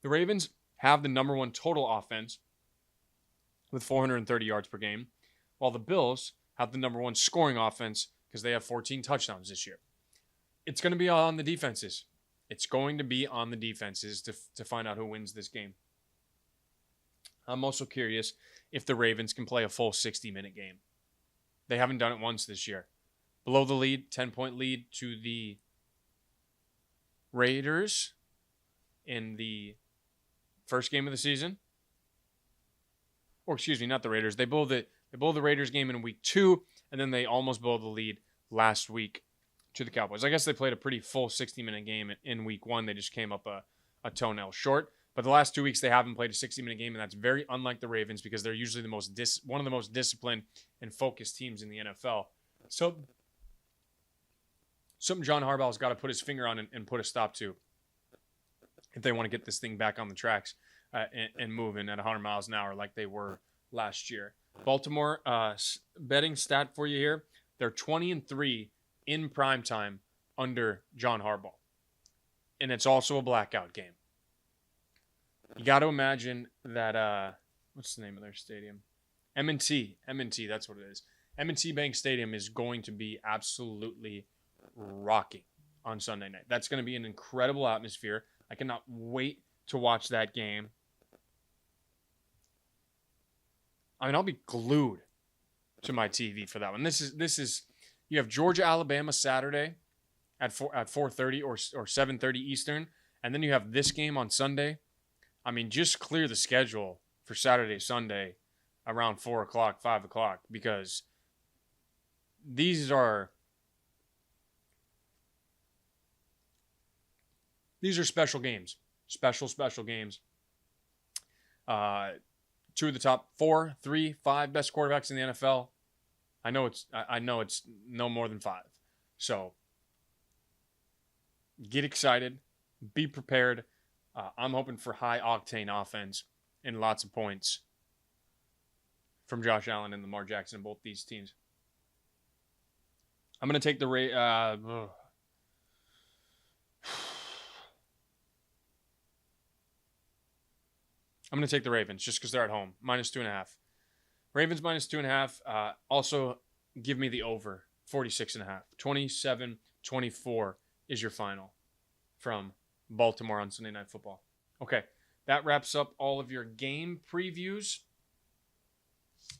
The Ravens have the number 1 total offense with 430 yards per game, while the Bills have the number 1 scoring offense because they have 14 touchdowns this year. It's going to be on the defenses. It's going to be on the defenses to find out who wins this game. I'm also curious if the Ravens can play a full 60-minute game. They haven't done it once this year. Below the lead, 10-point lead to the Raiders in the first game of the season. Or excuse me, not the Raiders. They blow the Raiders game in week 2, and then they almost blow the lead last week to the Cowboys. I guess they played a pretty full 60-minute game in week 1. They just came up a toenail short. But the last 2 weeks, they haven't played a 60-minute game, and that's very unlike the Ravens because they're usually one of the most disciplined and focused teams in the NFL. So something John Harbaugh's got to put his finger on and put a stop to if they want to get this thing back on the tracks and moving at 100 miles an hour like they were last year. Baltimore, betting stat for you here. They're 20-3 in primetime under John Harbaugh. And it's also a blackout game. You got to imagine that, what's the name of their stadium? M&T, that's what it is. M&T Bank Stadium is going to be absolutely rocking on Sunday night. That's going to be an incredible atmosphere. I cannot wait to watch that game. I mean, I'll be glued to my TV for that one. This is you have Georgia, Alabama Saturday at 4:30 or 7:30 Eastern, and then you have this game on Sunday. I mean, just clear the schedule for Saturday, Sunday around 4 o'clock, 5 o'clock, because these are special games. Special games. Two of the top 4, 3, 5 best quarterbacks in the NFL. I know it's no more than 5. So get excited. Be prepared. I'm hoping for high octane offense and lots of points from Josh Allen and Lamar Jackson in both these teams. I'm going to take the I'm going to take the Ravens just because they're at home. -2.5. Ravens -2.5. Also, give me the over 46.5. 27-24 is your final from Baltimore on Sunday Night Football. Okay, that wraps up all of your game previews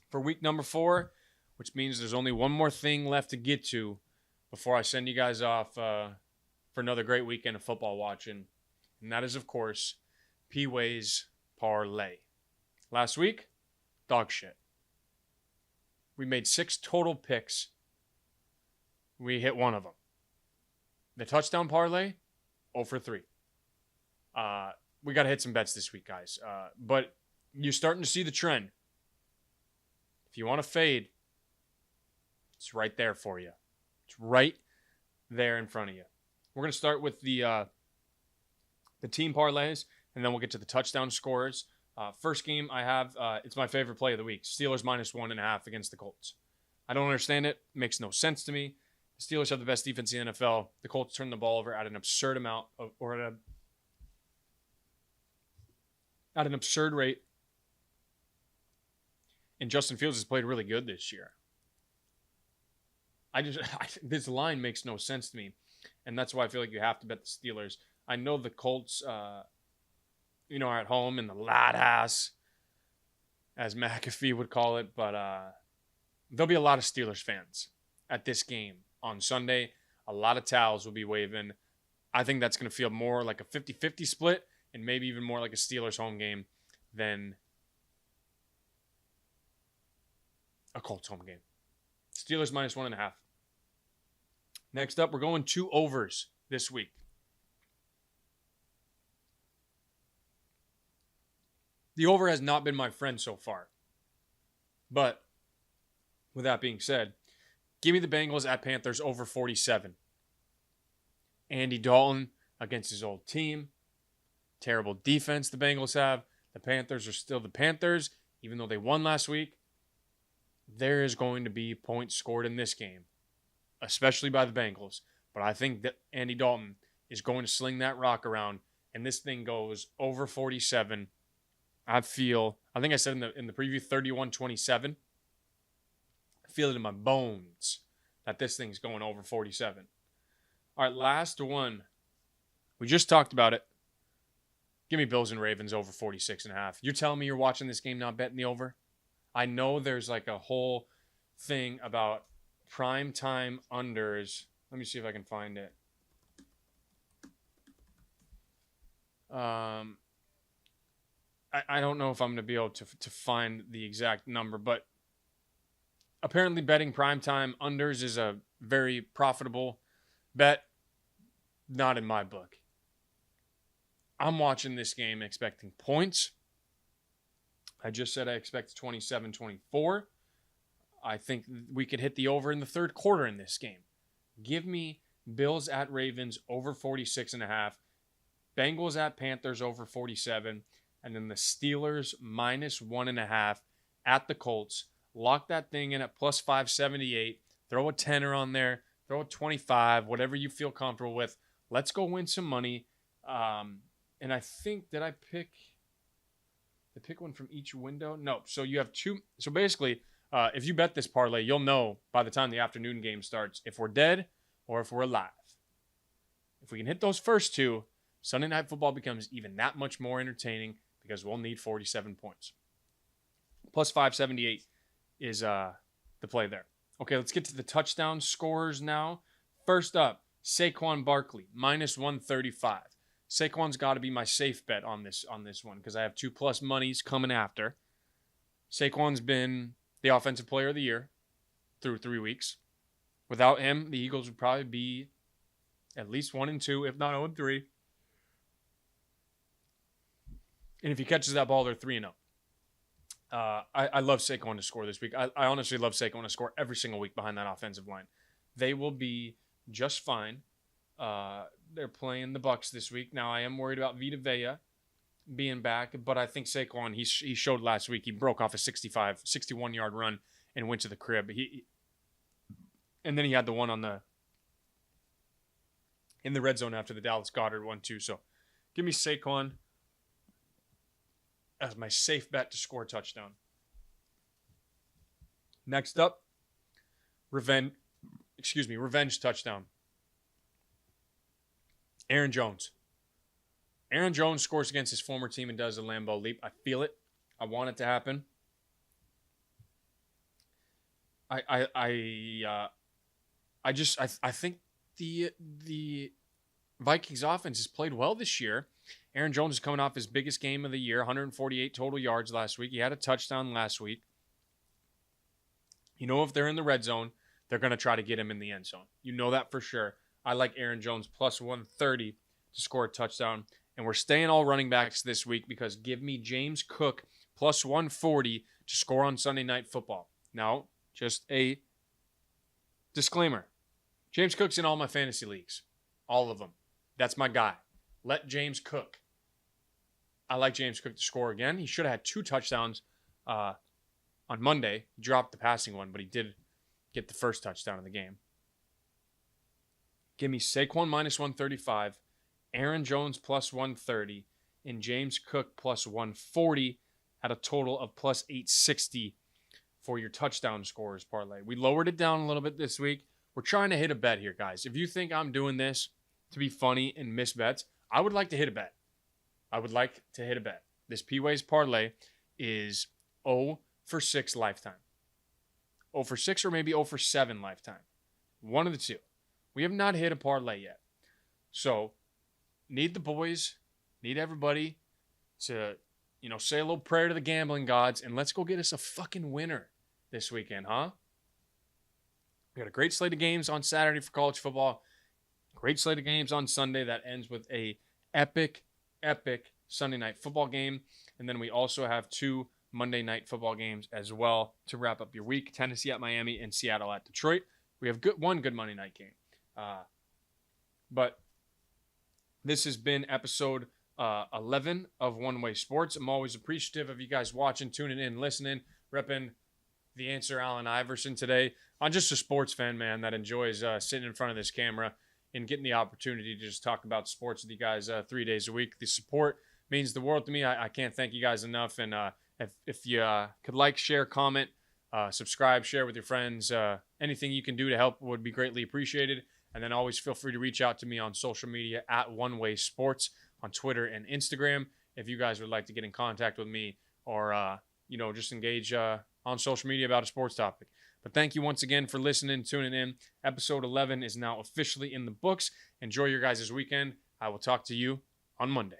for week number 4, which means there's only one more thing left to get to before I send you guys off for another great weekend of football watching. And that is, of course, Pway's Parlay. Last week, dog shit. We made 6 total picks. We hit one of them. The touchdown parlay, 0 for 3. We got to hit some bets this week, guys. But you're starting to see the trend. If you want to fade, it's right there for you. It's right there in front of you. We're going to start with the team parlays, and then we'll get to the touchdown scorers. First game I have, it's my favorite play of the week. Steelers -1.5 against the Colts. I don't understand it. It makes no sense to me. The Steelers have the best defense in the NFL. The Colts turn the ball over at an absurd amount, or at an absurd rate. And Justin Fields has played really good this year. This line makes no sense to me. And that's why I feel like you have to bet the Steelers. I know the Colts, are at home in the lad house, as McAfee would call it. But there'll be a lot of Steelers fans at this game on Sunday. A lot of towels will be waving. I think that's going to feel more like a 50-50 split and maybe even more like a Steelers home game than a Colts home game. Steelers -1.5. Next up, we're going 2 overs this week. The over has not been my friend so far. But with that being said, give me the Bengals at Panthers over 47. Andy Dalton against his old team. Terrible defense the Bengals have. The Panthers are still the Panthers, even though they won last week. There is going to be points scored in this game, especially by the Bengals. But I think that Andy Dalton is going to sling that rock around, and this thing goes over 47. I think I said in the preview 31-27. I feel it in my bones that this thing's going over 47. All right, last one. We just talked about it. Give me Bills and Ravens over 46.5. You're telling me you're watching this game not betting the over? I know there's like a whole thing about prime time unders. Let me see if I can find it. I don't know if I'm going to be able to find the exact number, but apparently betting primetime unders is a very profitable bet. Not in my book. I'm watching this game expecting points. I just said I expect 27-24. I think we could hit the over in the third quarter in this game. Give me Bills at Ravens over 46.5. Bengals at Panthers over 47. And then the Steelers minus 1.5 at the Colts. Lock that thing in at plus 578. Throw a tenner on there. Throw a 25, whatever you feel comfortable with. Let's go win some money. And I think, did I pick one from each window? No. So you have two. So basically, if you bet this parlay, you'll know by the time the afternoon game starts if we're dead or if we're alive. If we can hit those first two, Sunday Night Football becomes even that much more entertaining because we'll need 47 points. Plus 578 is the play there. Okay, let's get to the touchdown scores now. First up, Saquon Barkley, minus 135. Saquon's got to be my safe bet on this one because I have 2+ monies coming after. Saquon's been the offensive player of the year through 3 weeks. Without him, the Eagles would probably be at least 1-2, if not 0-3. And if he catches that ball, they're 3-0. I love Saquon to score this week. I honestly love Saquon to score every single week behind that offensive line. They will be just fine. They're playing the Bucs this week. Now, I am worried about Vita Vea being back, but I think Saquon, he showed last week. He broke off a 61-yard run and went to the crib. And then he had the one in the red zone after the Dallas Goedert one too. So give me Saquon as my safe bet to score a touchdown. Next up, revenge touchdown. Aaron Jones. Aaron Jones scores against his former team and does a Lambeau leap. I feel it. I want it to happen. I think the Vikings offense has played well this year. Aaron Jones is coming off his biggest game of the year, 148 total yards last week. He had a touchdown last week. You know, if they're in the red zone, they're going to try to get him in the end zone. You know that for sure. I like Aaron Jones plus 130 to score a touchdown. And we're staying all running backs this week because give me James Cook plus 140 to score on Sunday Night Football. Now, just a disclaimer. James Cook's in all my fantasy leagues. All of them. That's my guy. Let James cook. I like James Cook to score again. He should have had 2 touchdowns on Monday. He dropped the passing one, but he did get the first touchdown of the game. Give me Saquon minus 135, Aaron Jones plus 130, and James Cook plus 140 at a total of plus 860 for your touchdown scores parlay. We lowered it down a little bit this week. We're trying to hit a bet here, guys. If you think I'm doing this to be funny and miss bets, I would like to hit a bet. This Pway's parlay is 0 for 6 lifetime. 0 for 6 or maybe 0 for 7 lifetime. One of the two. We have not hit a parlay yet. So, need the boys, need everybody to, say a little prayer to the gambling gods, and let's go get us a fucking winner this weekend, huh? We got a great slate of games on Saturday for college football. Great slate of games on Sunday that ends with a epic Sunday Night Football game. And then we also have 2 Monday Night Football games as well to wrap up your week. Tennessee at Miami and Seattle at Detroit. We have one good Monday night game. But this has been episode 11 of One Way Sports. I'm always appreciative of you guys watching, tuning in, listening, repping the answer Allen Iverson today. I'm just a sports fan, man, that enjoys sitting in front of this camera and getting the opportunity to just talk about sports with you guys 3 days a week. The support means the world to me. I can't thank you guys enough. And if you could like, share, comment, subscribe, share with your friends, anything you can do to help would be greatly appreciated. And then always feel free to reach out to me on social media at One Way Sports on Twitter and Instagram if you guys would like to get in contact with me or, just engage on social media about a sports topic. But thank you once again for listening, tuning in. Episode 11 is now officially in the books. Enjoy your guys' weekend. I will talk to you on Monday.